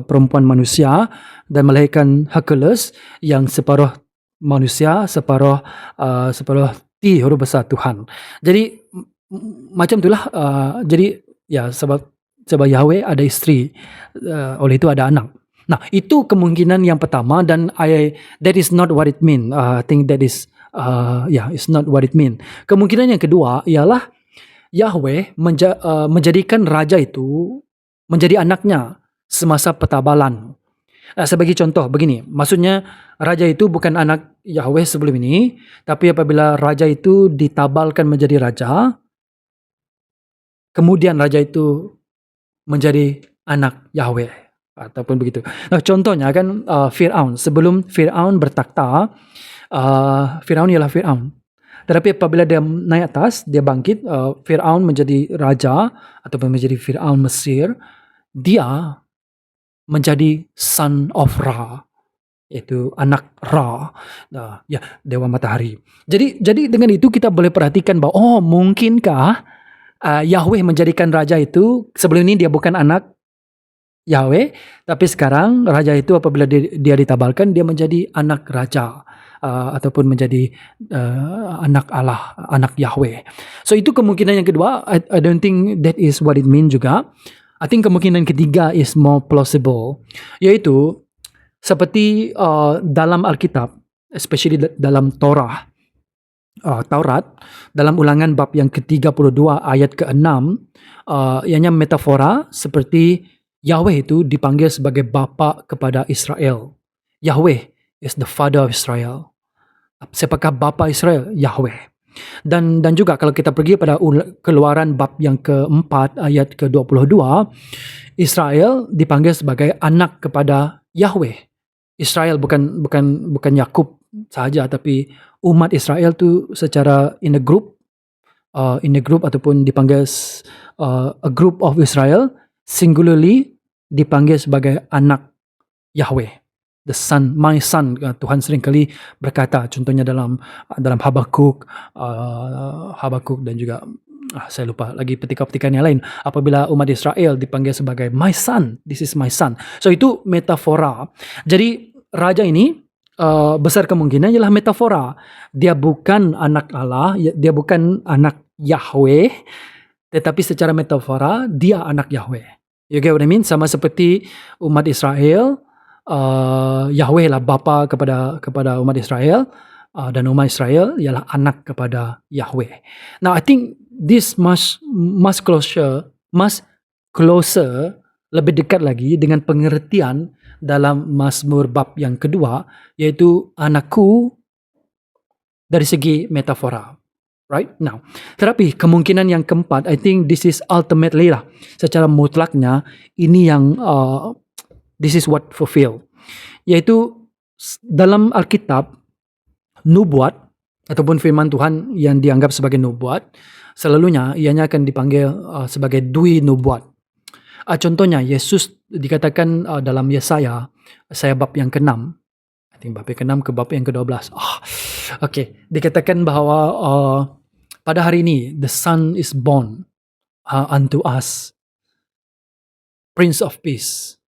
perempuan manusia dan melahirkan Hercules yang separuh manusia, separuh huruf besar Tuhan. Jadi macam itulah. Jadi ya sebab Yahweh ada isteri, oleh itu ada anak. Nah, itu kemungkinan yang pertama, dan that is not what it mean. I think that is it's not what it mean. Kemungkinan yang kedua ialah Yahweh menjadikan raja itu menjadi anaknya semasa pertabalan. Sebagai contoh begini, maksudnya raja itu bukan anak Yahweh sebelum ini, tapi apabila raja itu ditabalkan menjadi raja, kemudian raja itu menjadi anak Yahweh ataupun begitu. Nah, contohnya kan Firaun, sebelum Firaun bertakhta, Firaun ialah Firaun. Tetapi apabila dia naik atas, dia bangkit, Firaun menjadi raja ataupun menjadi Firaun Mesir, dia menjadi son of Ra, yaitu anak Ra, dewa matahari. Jadi dengan itu kita boleh perhatikan bahwa mungkinkah Yahweh menjadikan raja itu, sebelum ini dia bukan anak Yahweh, tapi sekarang raja itu apabila dia ditabalkan, dia menjadi anak raja, ataupun menjadi anak Allah, anak Yahweh. So itu kemungkinan yang kedua. I don't think that is what it means juga. I think kemungkinan ketiga is more plausible, yaitu seperti dalam Alkitab, especially dalam Taurat, dalam Ulangan bab yang ke-32 ayat ke-6, ianya metafora seperti Yahweh itu dipanggil sebagai bapa kepada Israel. Yahweh is the father of Israel. Siapakah bapa Israel? Yahweh. Dan juga kalau kita pergi pada Keluaran bab yang ke-4 ayat ke-22, Israel dipanggil sebagai anak kepada Yahweh. Israel bukan Yakub saja, tapi umat Israel tu secara in a group ataupun dipanggil a group of Israel, singularly dipanggil sebagai anak Yahweh. The son, my son, Tuhan seringkali berkata, contohnya dalam Habakuk dan juga saya lupa lagi petikan-petikan yang lain, apabila umat Israel dipanggil sebagai my son, this is my son. So itu metafora. Jadi raja ini besar kemungkinan ialah metafora. Dia bukan anak Allah, dia bukan anak Yahweh, tetapi secara metafora dia anak Yahweh. You get what I mean? Sama seperti umat Israel, Yahweh lah bapa kepada umat Israel, dan umat Israel ialah anak kepada Yahweh. Now I think this must closer, lebih dekat lagi dengan pengertian dalam Mazmur bab yang kedua, yaitu anakku dari segi metafora. Right? Now, tetapi kemungkinan yang keempat, I think this is ultimately lah, secara mutlaknya ini yang this is what fulfill, yaitu dalam Alkitab nubuat ataupun firman Tuhan yang dianggap sebagai nubuat selalunya ianya akan dipanggil sebagai dui nubuat. Contohnya Yesus dikatakan dalam Yesaya bab yang ke-6, I think bab yang ke-6 ke bab yang ke-12. Dikatakan bahwa pada hari ini the Son is born unto us, Prince of Peace,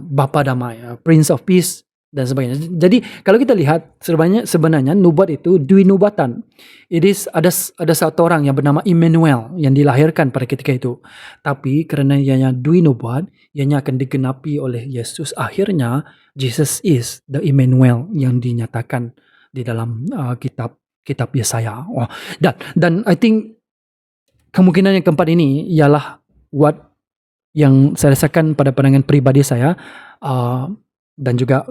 Bapa damai, Prince of Peace dan sebagainya. Jadi kalau kita lihat sebenarnya nubuat itu dui nubatan. Ada satu orang yang bernama Immanuel yang dilahirkan pada ketika itu. Tapi kerana ianya dui nubuat, ianya akan digenapi oleh Yesus. Akhirnya Jesus is the Immanuel yang dinyatakan di dalam kitab Yesaya. Dan I think kemungkinan yang keempat ini ialah what yang saya rasakan pada pandangan pribadi saya, dan juga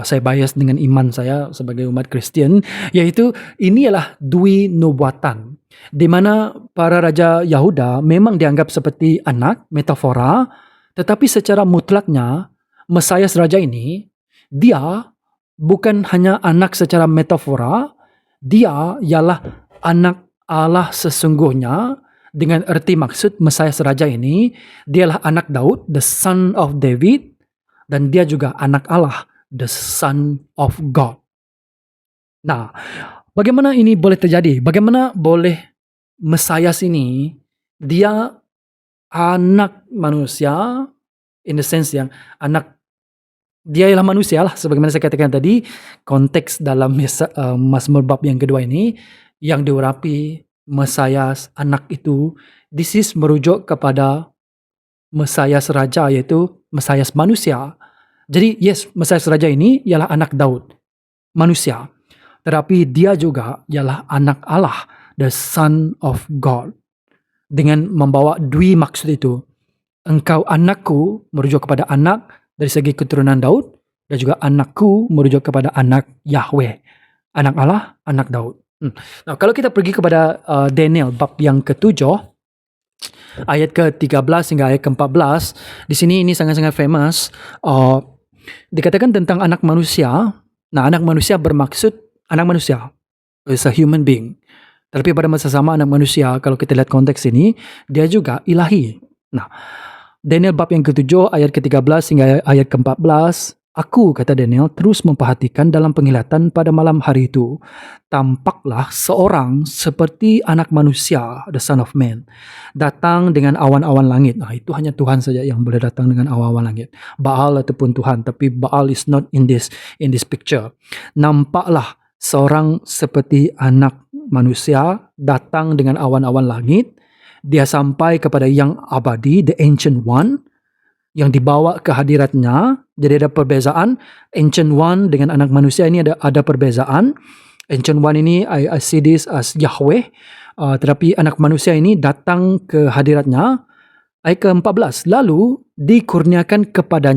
saya bias dengan iman saya sebagai umat Kristian, yaitu ini ialah dui nubuatan, di mana para raja Yahuda memang dianggap seperti anak, metafora, tetapi secara mutlaknya Mesias raja ini, dia bukan hanya anak secara metafora, dia ialah anak Allah sesungguhnya. Dengan erti maksud Mesias raja ini, dialah anak Daud, the son of David, dan dia juga anak Allah, the son of God. Nah, bagaimana ini boleh terjadi? Bagaimana boleh Mesias ini, dia anak manusia, in the sense yang dia ialah manusia lah, sebagaimana saya katakan tadi, konteks dalam Mazmur bab yang kedua ini, yang diurapi Mesias anak itu, this is merujuk kepada Mesias raja, yaitu Mesias manusia. Jadi yes, Mesias raja ini ialah anak Daud, manusia, tetapi dia juga ialah anak Allah, the son of God, dengan membawa dui maksud itu, engkau anakku merujuk kepada anak dari segi keturunan Daud, dan juga anakku merujuk kepada anak Yahweh, anak Allah, anak Daud. Nah, kalau kita pergi kepada Daniel bab yang ketujuh, ayat ke-13 hingga ayat ke-14, di sini ini sangat-sangat famous. Dikatakan tentang anak manusia. Nah, anak manusia bermaksud anak manusia is a human being. Tapi pada masa sama anak manusia, kalau kita lihat konteks ini, dia juga ilahi. Nah, Daniel bab yang ke-7 ayat ke-13 hingga ayat ke-14, aku, kata Daniel, terus memperhatikan dalam penglihatan pada malam hari itu. Tampaklah seorang seperti anak manusia, the son of man, datang dengan awan-awan langit. Nah, itu hanya Tuhan saja yang boleh datang dengan awan-awan langit. Baal ataupun Tuhan, tapi Baal is not in this picture. Nampaklah seorang seperti anak manusia datang dengan awan-awan langit. Dia sampai kepada yang abadi, the ancient one, yang dibawa ke hadiratnya. Jadi ada perbezaan. Ancient one dengan anak manusia ini ada perbezaan. Ancient one ini I see this as Yahweh. Tetapi anak manusia ini datang ke hadiratnya. Ayat ke-14. Lalu dikurniakan kepada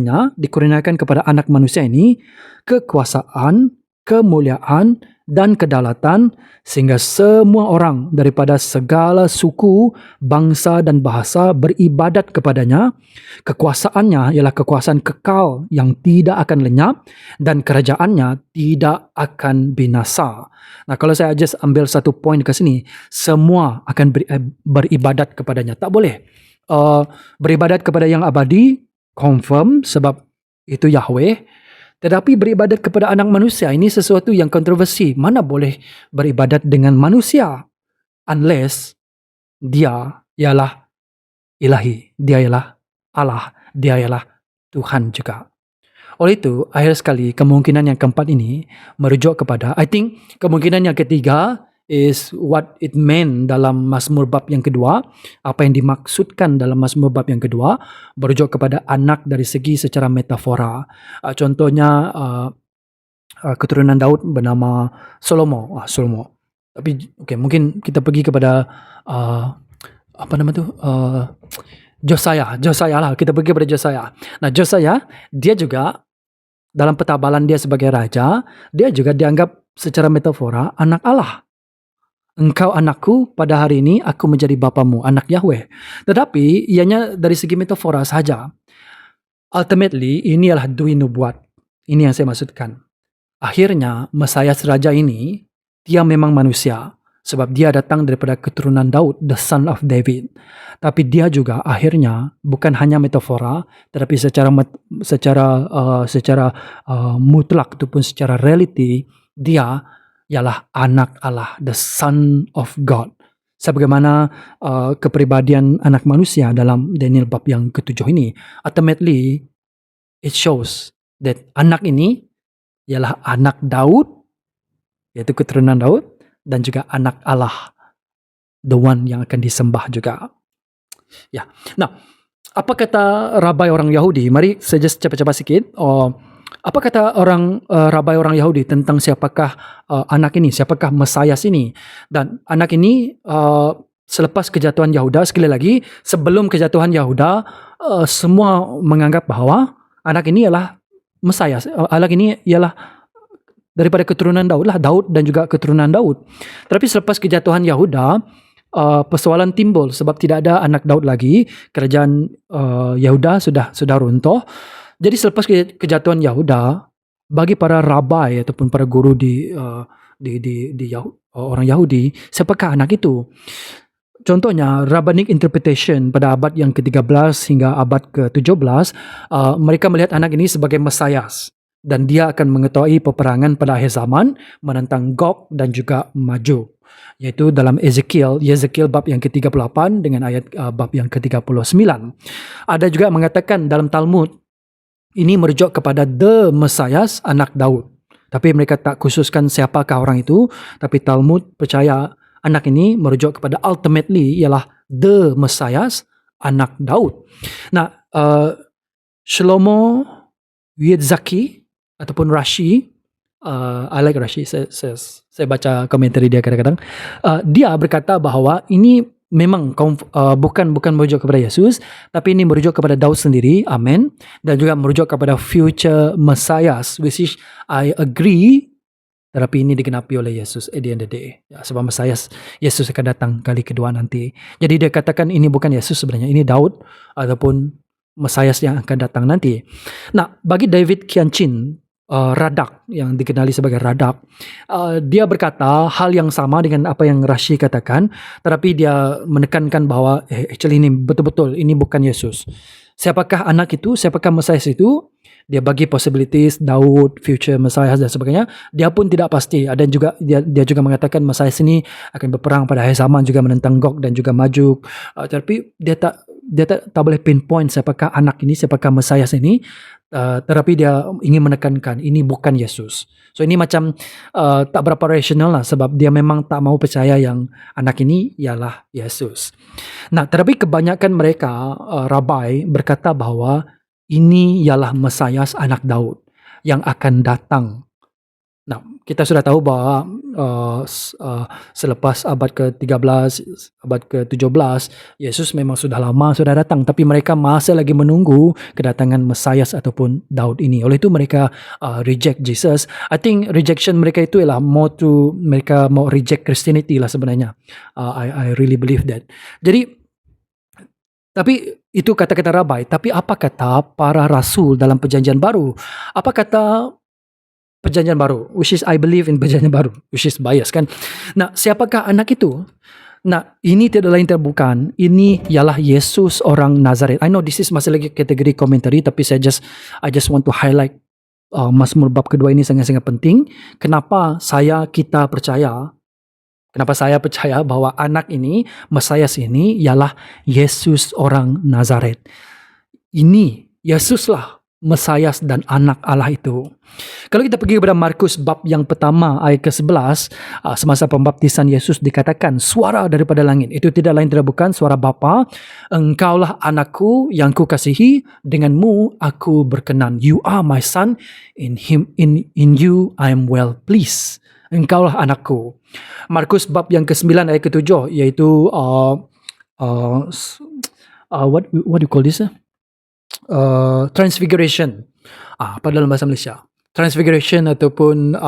anak manusia ini kekuasaan, kemuliaan, dan kedaulatan, sehingga semua orang daripada segala suku, bangsa, dan bahasa beribadat kepadanya. Kekuasaannya ialah kekuasaan kekal yang tidak akan lenyap, dan kerajaannya tidak akan binasa. Nah, kalau saya just ambil satu poin ke sini, semua akan beribadat kepadanya. Tak boleh beribadat kepada yang abadi, confirm, sebab itu Yahweh. Tetapi beribadat kepada anak manusia ini sesuatu yang kontroversi. Mana boleh beribadat dengan manusia? Unless dia ialah ilahi. Dia ialah Allah. Dia ialah Tuhan juga. Oleh itu, akhir sekali, kemungkinan yang keempat ini merujuk kepada, I think kemungkinan yang ketiga is what it meant dalam Mazmur bab yang kedua. Apa yang dimaksudkan dalam Mazmur bab yang kedua merujuk kepada anak dari segi secara metafora. Contohnya keturunan Daud bernama Salomo. Tapi mungkin kita pergi kepada Josiah lah. Kita pergi kepada Josiah. Nah, Josiah dia juga dalam petabalan dia sebagai raja, dia juga dianggap secara metafora anak Allah. Engkau anakku, pada hari ini aku menjadi bapamu, anak Yahweh. Tetapi ianya dari segi metafora saja. Ultimately, ini adalah dui nubuat. Ini yang saya maksudkan. Akhirnya, Mesias Raja ini, dia memang manusia. Sebab dia datang daripada keturunan Daud, the son of David. Tapi dia juga akhirnya bukan hanya metafora, tetapi secara mutlak ataupun secara reality, dia ialah anak Allah, the son of God. Sebagaimana kepribadian anak manusia dalam Daniel bab yang ke-7 ini. Ultimately, it shows that anak ini ialah anak Daud, yaitu keturunan Daud, dan juga anak Allah, the one yang akan disembah juga. Ya, nah, apa kata rabai orang Yahudi? Mari saya just cepat-cepat sikit. Apa kata rabai orang Yahudi tentang siapakah anak ini, siapakah Mesias ini? Dan anak ini selepas kejatuhan Yahuda, sekali lagi, sebelum kejatuhan Yahuda, semua menganggap bahwa anak ini ialah Mesias. Anak ini ialah daripada keturunan Daud lah, Daud dan juga keturunan Daud. Tapi selepas kejatuhan Yahuda, persoalan timbul sebab tidak ada anak Daud lagi. Kerajaan Yahuda sudah runtuh. Jadi selepas kejatuhan Yahuda, bagi para rabai ataupun para guru di orang Yahudi, siapakah anak itu? Contohnya, rabbinic interpretation pada abad yang ke-13 hingga abad ke-17, mereka melihat anak ini sebagai Mesias. Dan dia akan mengetahui peperangan pada akhir zaman, menentang Gog dan juga Majuj. Yaitu dalam Ezekiel bab yang ke-38 dengan ayat bab yang ke-39. Ada juga mengatakan dalam Talmud, ini merujuk kepada the Mesias, anak Daud. Tapi mereka tak khususkan siapakah orang itu. Tapi Talmud percaya anak ini merujuk kepada ultimately ialah the Mesias, anak Daud. Nah, Shlomo Yitzhaki ataupun Rashi, I like Rashi, saya baca komentari dia kadang-kadang. Dia berkata bahawa ini memang bukan merujuk kepada Yesus, tapi ini merujuk kepada Daud sendiri, amen, dan juga merujuk kepada future Messias, which is I agree. Tetapi ini digenapi oleh Yesus at the end of the day. Ya, sebab Mesias, Yesus akan datang kali kedua nanti. Jadi dia katakan ini bukan Yesus sebenarnya, ini Daud ataupun Mesias yang akan datang nanti. Nah, bagi David Kianchin, Radak yang dikenali sebagai Radak, dia berkata hal yang sama dengan apa yang Rashi katakan, tetapi dia menekankan bahwa actually ini betul-betul ini bukan Yesus. Siapakah anak itu? Siapakah Mesias itu? Dia bagi possibilities Daud, future Messiah dan sebagainya. Dia pun tidak pasti. Dan juga dia juga mengatakan Messiah ini akan berperang pada akhir zaman, juga menentang Gog dan juga Majuk. Tapi dia tak boleh pinpoint siapakah anak ini, siapakah Messiah ini. Tetapi dia ingin menekankan ini bukan Yesus. So ini macam tak berapa rasional lah, sebab dia memang tak mau percaya yang anak ini ialah Yesus. Nah, tetapi kebanyakan mereka rabai berkata bahawa ini ialah Mesias anak Daud yang akan datang. Nah, kita sudah tahu bahawa selepas abad ke-13, abad ke-17, Yesus memang sudah lama sudah datang, tapi mereka masih lagi menunggu kedatangan Mesias ataupun Daud ini. Oleh itu mereka reject Jesus. I think rejection mereka itu ialah more to mereka mau reject Christianity lah sebenarnya. I really believe that. Jadi tapi itu kata-kata rabai. Tapi apa kata para rasul dalam perjanjian baru? Apa kata perjanjian baru? Which is I believe in perjanjian baru. Which is bias kan. Nah, siapakah anak itu? Nah, ini tidak lain tidak bukan. Ini ialah Yesus orang Nazaret. I know this is masih lagi kategori komentari, tapi I just want to highlight Mazmur bab kedua ini sangat-sangat penting. Kenapa kita percaya? Kenapa saya percaya bahwa anak ini, Mesias ini ialah Yesus orang Nazaret. Ini Yesuslah Mesias dan anak Allah itu. Kalau kita pergi kepada Markus bab yang pertama ayat ke-11, semasa pembaptisan Yesus dikatakan suara daripada langit. Itu tidak lain tidak bukan suara Bapa, engkaulah anakku yang kukasihi, denganmu aku berkenan. You are my son, in you I am well pleased. Engkaulah anakku. Markus bab yang ke-9 ayat ke-7 iaitu what do you call this? Transfiguration. Apa dalam bahasa Malaysia? Transfiguration ataupun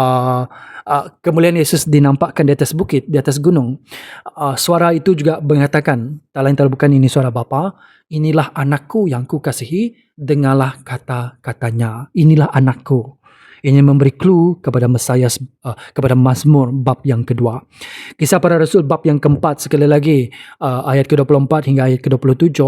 kemuliaan Yesus dinampakkan di atas bukit, di atas gunung. Suara itu juga mengatakan, tak lain tak bukan ini suara Bapa, inilah anakku yang kukasihi, dengarlah kata-katanya. Inilah anakku. Ini memberi clue kepada Mesias, kepada Mazmur bab yang kedua. Kisah para Rasul bab yang keempat, sekali lagi ayat ke-24 hingga ayat ke-27,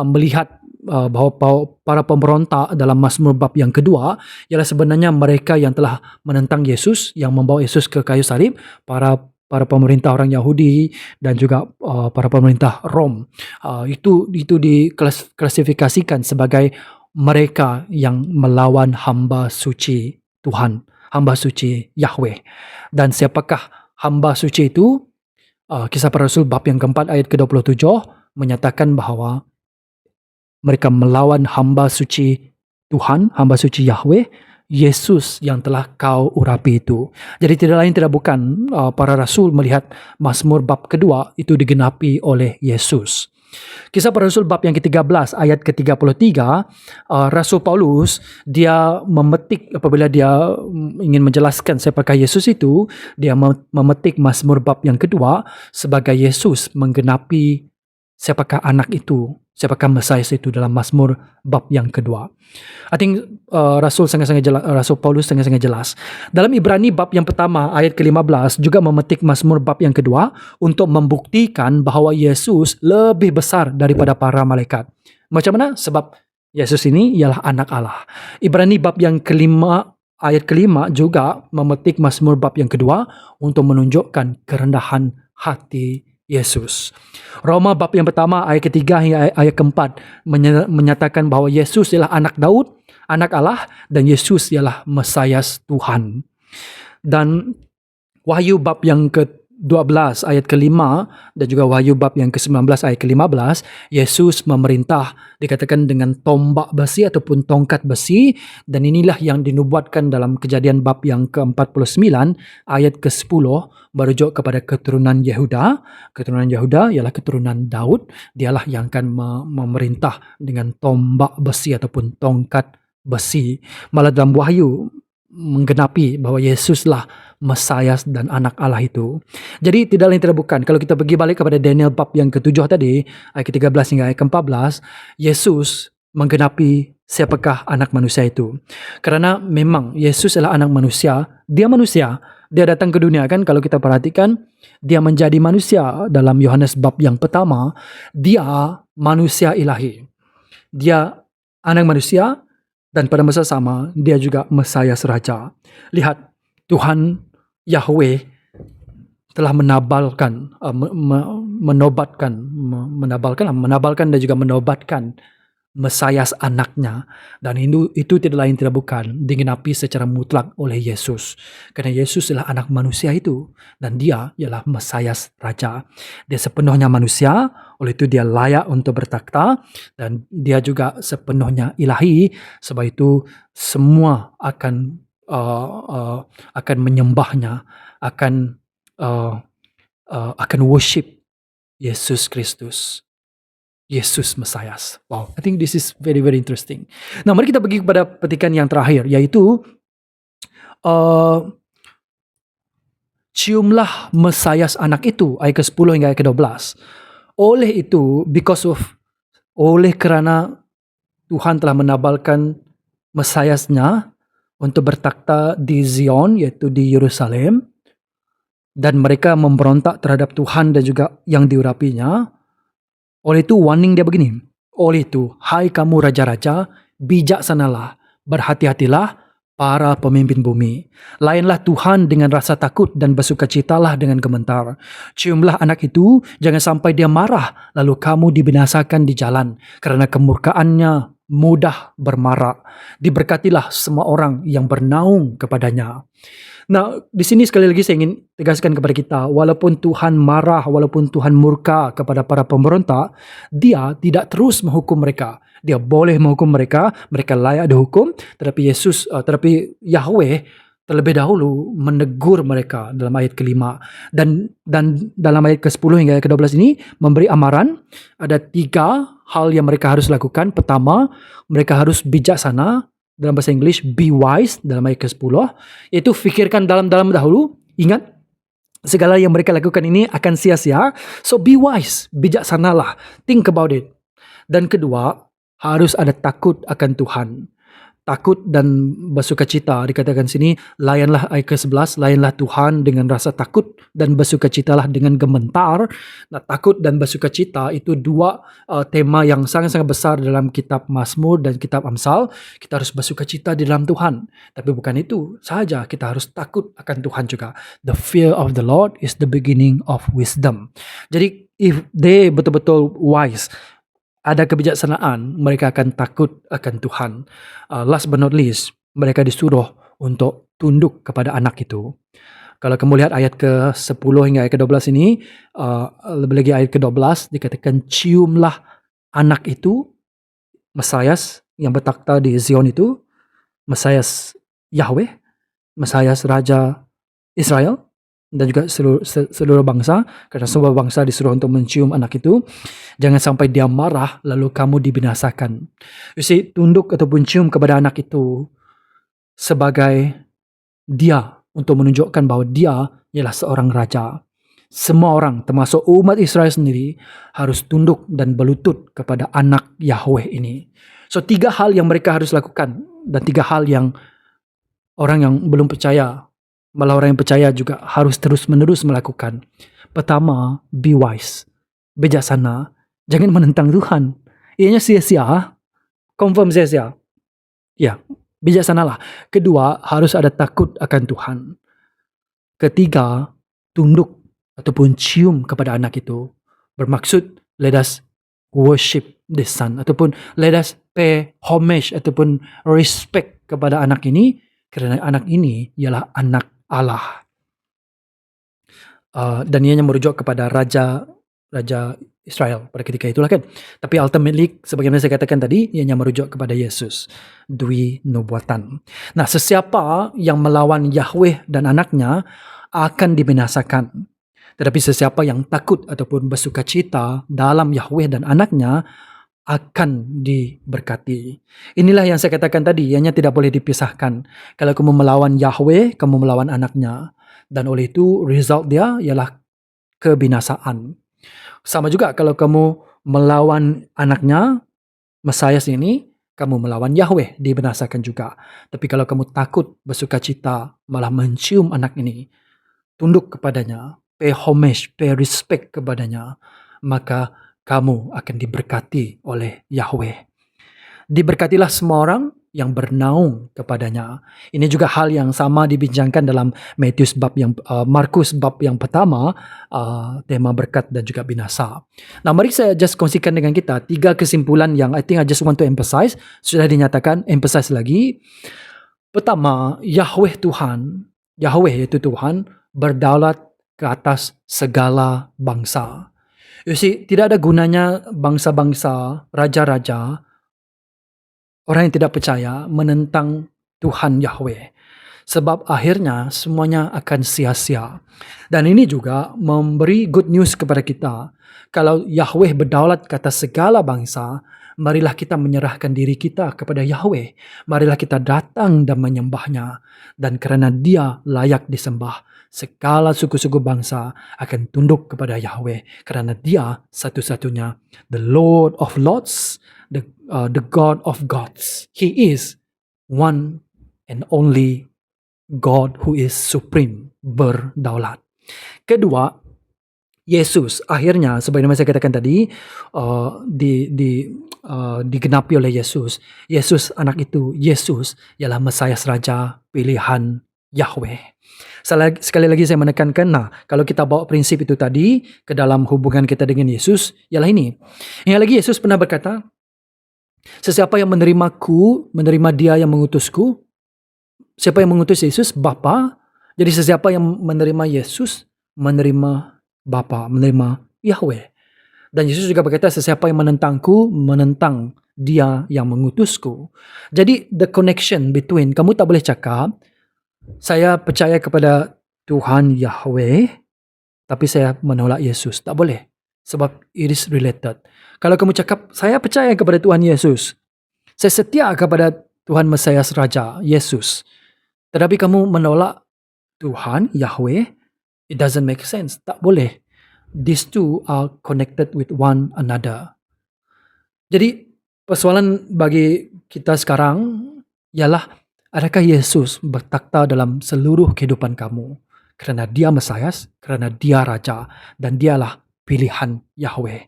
melihat bahawa para pemberontak dalam Mazmur bab yang kedua ialah sebenarnya mereka yang telah menentang Yesus, yang membawa Yesus ke kayu salib, para pemerintah orang Yahudi dan juga para pemerintah Rom. Itu diklasifikasikan sebagai mereka yang melawan hamba suci Tuhan, hamba suci Yahweh. Dan siapakah hamba suci itu? Kisah para Rasul bab yang keempat ayat ke-27 menyatakan bahawa mereka melawan hamba suci Tuhan, hamba suci Yahweh, Yesus yang telah kau urapi itu. Jadi tidak lain tidak bukan para Rasul melihat Mazmur bab kedua itu digenapi oleh Yesus. Kisah para Rasul bab yang ke-13 ayat ke-33, Rasul Paulus dia memetik, apabila dia ingin menjelaskan siapakah Yesus itu, dia memetik Mazmur bab yang kedua sebagai Yesus menggenapi siapakah anak itu, siapakah Mesias itu dalam Mazmur bab yang kedua. I think Rasul Paulus sangat-sangat jelas. Dalam Ibrani bab yang pertama ayat ke-15 juga memetik Mazmur bab yang kedua untuk membuktikan bahawa Yesus lebih besar daripada para malaikat. Macam mana? Sebab Yesus ini ialah anak Allah. Ibrani bab yang kelima ayat kelima juga memetik Mazmur bab yang kedua untuk menunjukkan kerendahan hati Yesus. Roma bab yang pertama ayat ketiga hingga ayat keempat menyatakan bahawa Yesus ialah anak Daud, anak Allah, dan Yesus ialah Mesias Tuhan. Dan Wahyu bab yang 12 ayat ke-5 dan juga Wahyu bab yang ke-19 ayat ke-15, Yesus memerintah dikatakan dengan tombak besi ataupun tongkat besi, dan inilah yang dinubuatkan dalam Kejadian bab yang ke-49 ayat ke-10 merujuk kepada keturunan Yehuda. Keturunan Yehuda ialah keturunan Daud, dialah yang akan memerintah dengan tombak besi ataupun tongkat besi. Malah dalam Wahyu menggenapi bahwa Yesuslah Mesias dan anak Allah itu. Jadi tidak lain tidak bukan, kalau kita pergi balik kepada Daniel bab yang ke-7 tadi, ayat ke-13 hingga ayat ke-14, Yesus menggenapi siapakah anak manusia itu. Karena memang Yesus adalah anak manusia, dia datang ke dunia kan, kalau kita perhatikan, dia menjadi manusia dalam Yohanes bab yang pertama, dia manusia ilahi. Dia anak manusia, dan pada masa sama, dia juga Mesias Raja. Lihat, Tuhan Yahweh telah menabalkan dan juga menobatkan Mesias anaknya, dan itu tidak lain tidak bukan digenapi secara mutlak oleh Yesus, karena Yesus adalah anak manusia itu dan dia ialah Mesias Raja. Dia sepenuhnya manusia, oleh itu dia layak untuk bertakhta, dan dia juga sepenuhnya ilahi, sebab itu semua akan menyembahnya, akan worship Yesus Kristus, Yesus Mesias. Wow, I think this is very very interesting. Nah, mari kita pergi kepada petikan yang terakhir, yaitu ciumlah Mesias anak itu, ayat ke-10 hingga ayat ke-12. Oleh itu, oleh kerana Tuhan telah menabalkan Mesiasnya untuk bertakhta di Zion, yaitu di Yerusalem, dan mereka memberontak terhadap Tuhan dan juga yang diurapinya. Oleh itu warning dia begini, oleh itu hai kamu raja-raja, bijaksanalah, berhati-hatilah para pemimpin bumi. Layanlah Tuhan dengan rasa takut dan bersukacitalah dengan gemetar. Ciumlah anak itu, jangan sampai dia marah lalu kamu dibinasakan di jalan, karena kemurkaannya mudah bermarak. Diberkatilah semua orang yang bernaung kepadanya. Nah, di sini sekali lagi saya ingin tegaskan kepada kita, walaupun Tuhan marah, walaupun Tuhan murka kepada para pemberontak, dia tidak terus menghukum mereka. Dia boleh menghukum mereka, mereka layak dihukum, tetapi Yahweh terlebih dahulu menegur mereka dalam ayat ke-5. Dan dalam ayat ke-10 hingga ayat ke-12 ini memberi amaran, ada 3 hal yang mereka harus lakukan. Pertama, mereka harus bijaksana. Dalam bahasa Inggris, be wise, dalam ayat ke-10, yaitu fikirkan dalam-dalam dahulu. Ingat, segala yang mereka lakukan ini akan sia-sia. So be wise, bijaksanalah, think about it. Dan kedua, harus ada takut akan Tuhan. Takut dan bersukacita, dikatakan sini, layanlah ayat ke-11, layanlah Tuhan dengan rasa takut dan bersukacitalah dengan gemetar. Nah, takut dan bersukacita itu 2 tema yang sangat-sangat besar dalam kitab Mazmur dan kitab Amsal. Kita harus bersukacita di dalam Tuhan. Tapi bukan itu sahaja, kita harus takut akan Tuhan juga. The fear of the Lord is the beginning of wisdom. Jadi, if they betul-betul wise, ada kebijaksanaan, mereka akan takut akan Tuhan. Last but not least, mereka disuruh untuk tunduk kepada anak itu. Kalau kamu lihat ayat ke-10 hingga ayat ke-12 ini, lebih lagi ayat ke-12, dikatakan ciumlah anak itu, Mesias yang bertakhta di Zion itu, Mesias Yahweh, Mesias Raja Israel, dan juga seluruh bangsa, karena semua bangsa disuruh untuk mencium anak itu. Jangan sampai dia marah lalu kamu dibinasakan. You see, tunduk ataupun cium kepada anak itu sebagai dia, untuk menunjukkan bahwa dia ialah seorang raja. Semua orang, termasuk umat Israel sendiri, harus tunduk dan berlutut kepada anak Yahweh ini. So 3 hal yang mereka harus lakukan, dan 3 hal yang orang yang belum percaya, malah orang yang percaya juga harus terus-menerus melakukan. Pertama, be wise, bijaksana, jangan menentang Tuhan. Ianya sia-sia, confirm sia-sia. Ya, bijaksanalah. Kedua, harus ada takut akan Tuhan. Ketiga, tunduk ataupun cium kepada anak itu. Bermaksud, let us worship the son, ataupun let us pay homage ataupun respect kepada anak ini, kerana anak ini ialah anak Allah. dan ianya merujuk kepada Raja Israel pada ketika itulah kan. Tapi ultimately, sebagaimana saya katakan tadi, ianya merujuk kepada Yesus, Dwi Nubuatan. Nah, sesiapa yang melawan Yahweh dan anaknya akan dibinasakan. Tetapi sesiapa yang takut ataupun bersukacita dalam Yahweh dan anaknya akan diberkati. Inilah yang saya katakan tadi, ianya tidak boleh dipisahkan. Kalau kamu melawan Yahweh, kamu melawan anaknya. Dan oleh itu, result dia ialah kebinasaan. Sama juga kalau kamu melawan anaknya, Mesias ini, kamu melawan Yahweh, dibinasakan juga. Tapi kalau kamu takut, bersukacita, malah mencium anak ini, tunduk kepadanya, pay homage, pay respect kepadanya, maka kamu akan diberkati oleh Yahweh. Diberkatilah semua orang yang bernaung kepadanya. Ini juga hal yang sama dibincangkan dalam Markus bab yang pertama, tema berkat dan juga binasa. Nah, mari saya just kongsikan dengan kita 3 kesimpulan yang I think I just want to emphasize. Sudah dinyatakan, emphasize lagi. Pertama, Yahweh iaitu Tuhan, berdaulat ke atas segala bangsa. You see, tidak ada gunanya bangsa-bangsa, raja-raja, orang yang tidak percaya menentang Tuhan Yahweh. Sebab akhirnya semuanya akan sia-sia. Dan ini juga memberi good news kepada kita. Kalau Yahweh berdaulat ke atas segala bangsa, marilah kita menyerahkan diri kita kepada Yahweh. Marilah kita datang dan menyembahnya. Dan kerana dia layak disembah, segala suku-suku bangsa akan tunduk kepada Yahweh. Kerana dia satu-satunya, the Lord of Lords, the God of gods. He is one and only God who is supreme, berdaulat. Kedua, Yesus akhirnya, sebagaimana saya katakan tadi, digenapi oleh Yesus. Yesus anak itu, Yesus ialah Mesias Raja pilihan Yahweh. Sekali lagi saya menekankan, kalau kita bawa prinsip itu tadi ke dalam hubungan kita dengan Yesus, ialah ini. Yang lagi Yesus pernah berkata, sesiapa yang menerimaku, menerima dia yang mengutusku. Siapa yang mengutus Yesus? Bapa. Jadi sesiapa yang menerima Yesus, menerima Bapa, menerima Yahweh. Dan Yesus juga berkata, sesiapa yang menentangku, menentang dia yang mengutusku. Jadi the connection between, kamu tak boleh cakap, saya percaya kepada Tuhan Yahweh, tapi saya menolak Yesus. Tak boleh. Sebab it is related. Kalau kamu cakap, saya percaya kepada Tuhan Yesus, saya setia kepada Tuhan Mesias Raja, Yesus, tetapi kamu menolak Tuhan, Yahweh, it doesn't make sense. Tak boleh. These two are connected with one another. Jadi, persoalan bagi kita sekarang ialah, adakah Yesus bertakhta dalam seluruh kehidupan kamu? Kerana dia Mesias, kerana dia Raja, dan dialah pilihan Yahweh.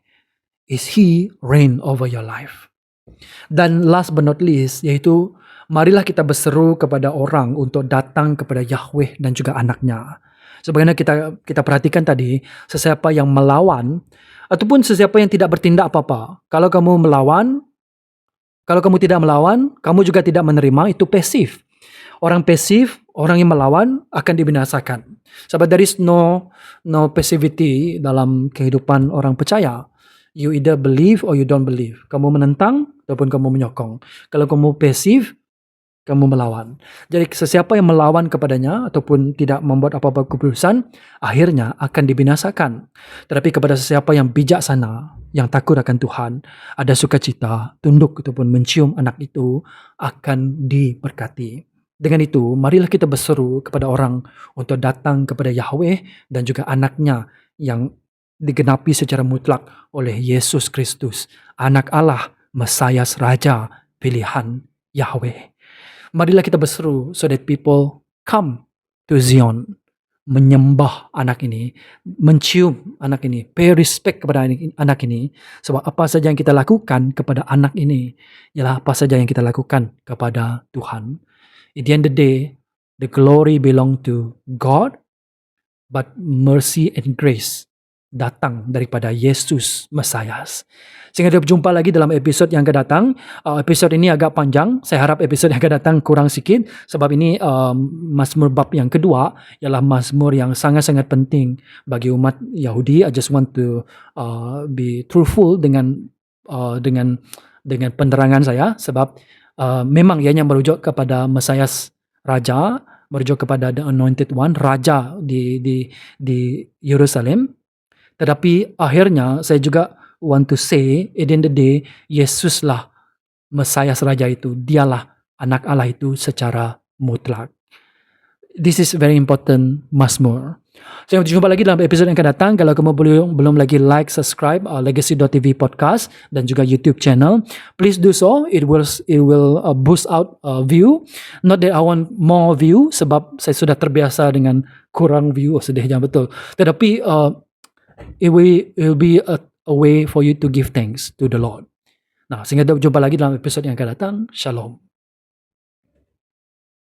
Is He reign over your life? Dan last but not least, yaitu marilah kita berseru kepada orang untuk datang kepada Yahweh dan juga anaknya. Sebagaimana kita perhatikan tadi, sesiapa yang melawan, ataupun sesiapa yang tidak bertindak apa-apa. Kalau kamu melawan, kalau kamu tidak melawan, kamu juga tidak menerima, itu pasif. Orang pasif, orang yang melawan akan dibinasakan. Sebab there is no passivity dalam kehidupan orang percaya. You either believe or you don't believe. Kamu menentang ataupun kamu menyokong. Kalau kamu pasif, kamu melawan. Jadi sesiapa yang melawan kepadanya ataupun tidak membuat apa-apa keputusan, akhirnya akan dibinasakan. Tetapi kepada sesiapa yang bijaksana, yang takut akan Tuhan, ada sukacita, tunduk ataupun mencium anak itu, akan diberkati. Dengan itu, marilah kita berseru kepada orang untuk datang kepada Yahweh dan juga anaknya yang digenapi secara mutlak oleh Yesus Kristus, anak Allah, Mesias Raja, pilihan Yahweh. Marilah kita berseru so that people come to Zion, menyembah anak ini, mencium anak ini, pay respect kepada anak ini. Sebab apa saja yang kita lakukan kepada anak ini ialah apa saja yang kita lakukan kepada Tuhan. At the end of the day, the glory belong to God, but mercy and grace datang daripada Yesus Mesias. Sehingga kita berjumpa lagi dalam episod yang akan datang. Episod ini agak panjang. Saya harap episod yang akan datang kurang sikit. Sebab ini Mazmur bab yang kedua ialah Mazmur yang sangat-sangat penting bagi umat Yahudi. I just want to be truthful dengan penerangan saya. Sebab memang ianya merujuk kepada Mesias Raja, merujuk kepada the Anointed One, Raja di Yerusalem. Tetapi akhirnya saya juga want to say, at the end of the day, Yesuslah Mesias Raja itu. Dialah anak Allah itu secara mutlak. This is very important Mazmur. Saya jumpa lagi dalam episod yang akan datang. Kalau kamu belum lagi like, subscribe Legacy.tv podcast dan juga YouTube channel, please do so. It will boost out view. Not that I want more view, sebab saya sudah terbiasa dengan kurang view. Sedihnya betul. Tetapi it will be a way for you to give thanks to the Lord. Nah, sehingga kita jumpa lagi dalam episod yang akan datang. Shalom.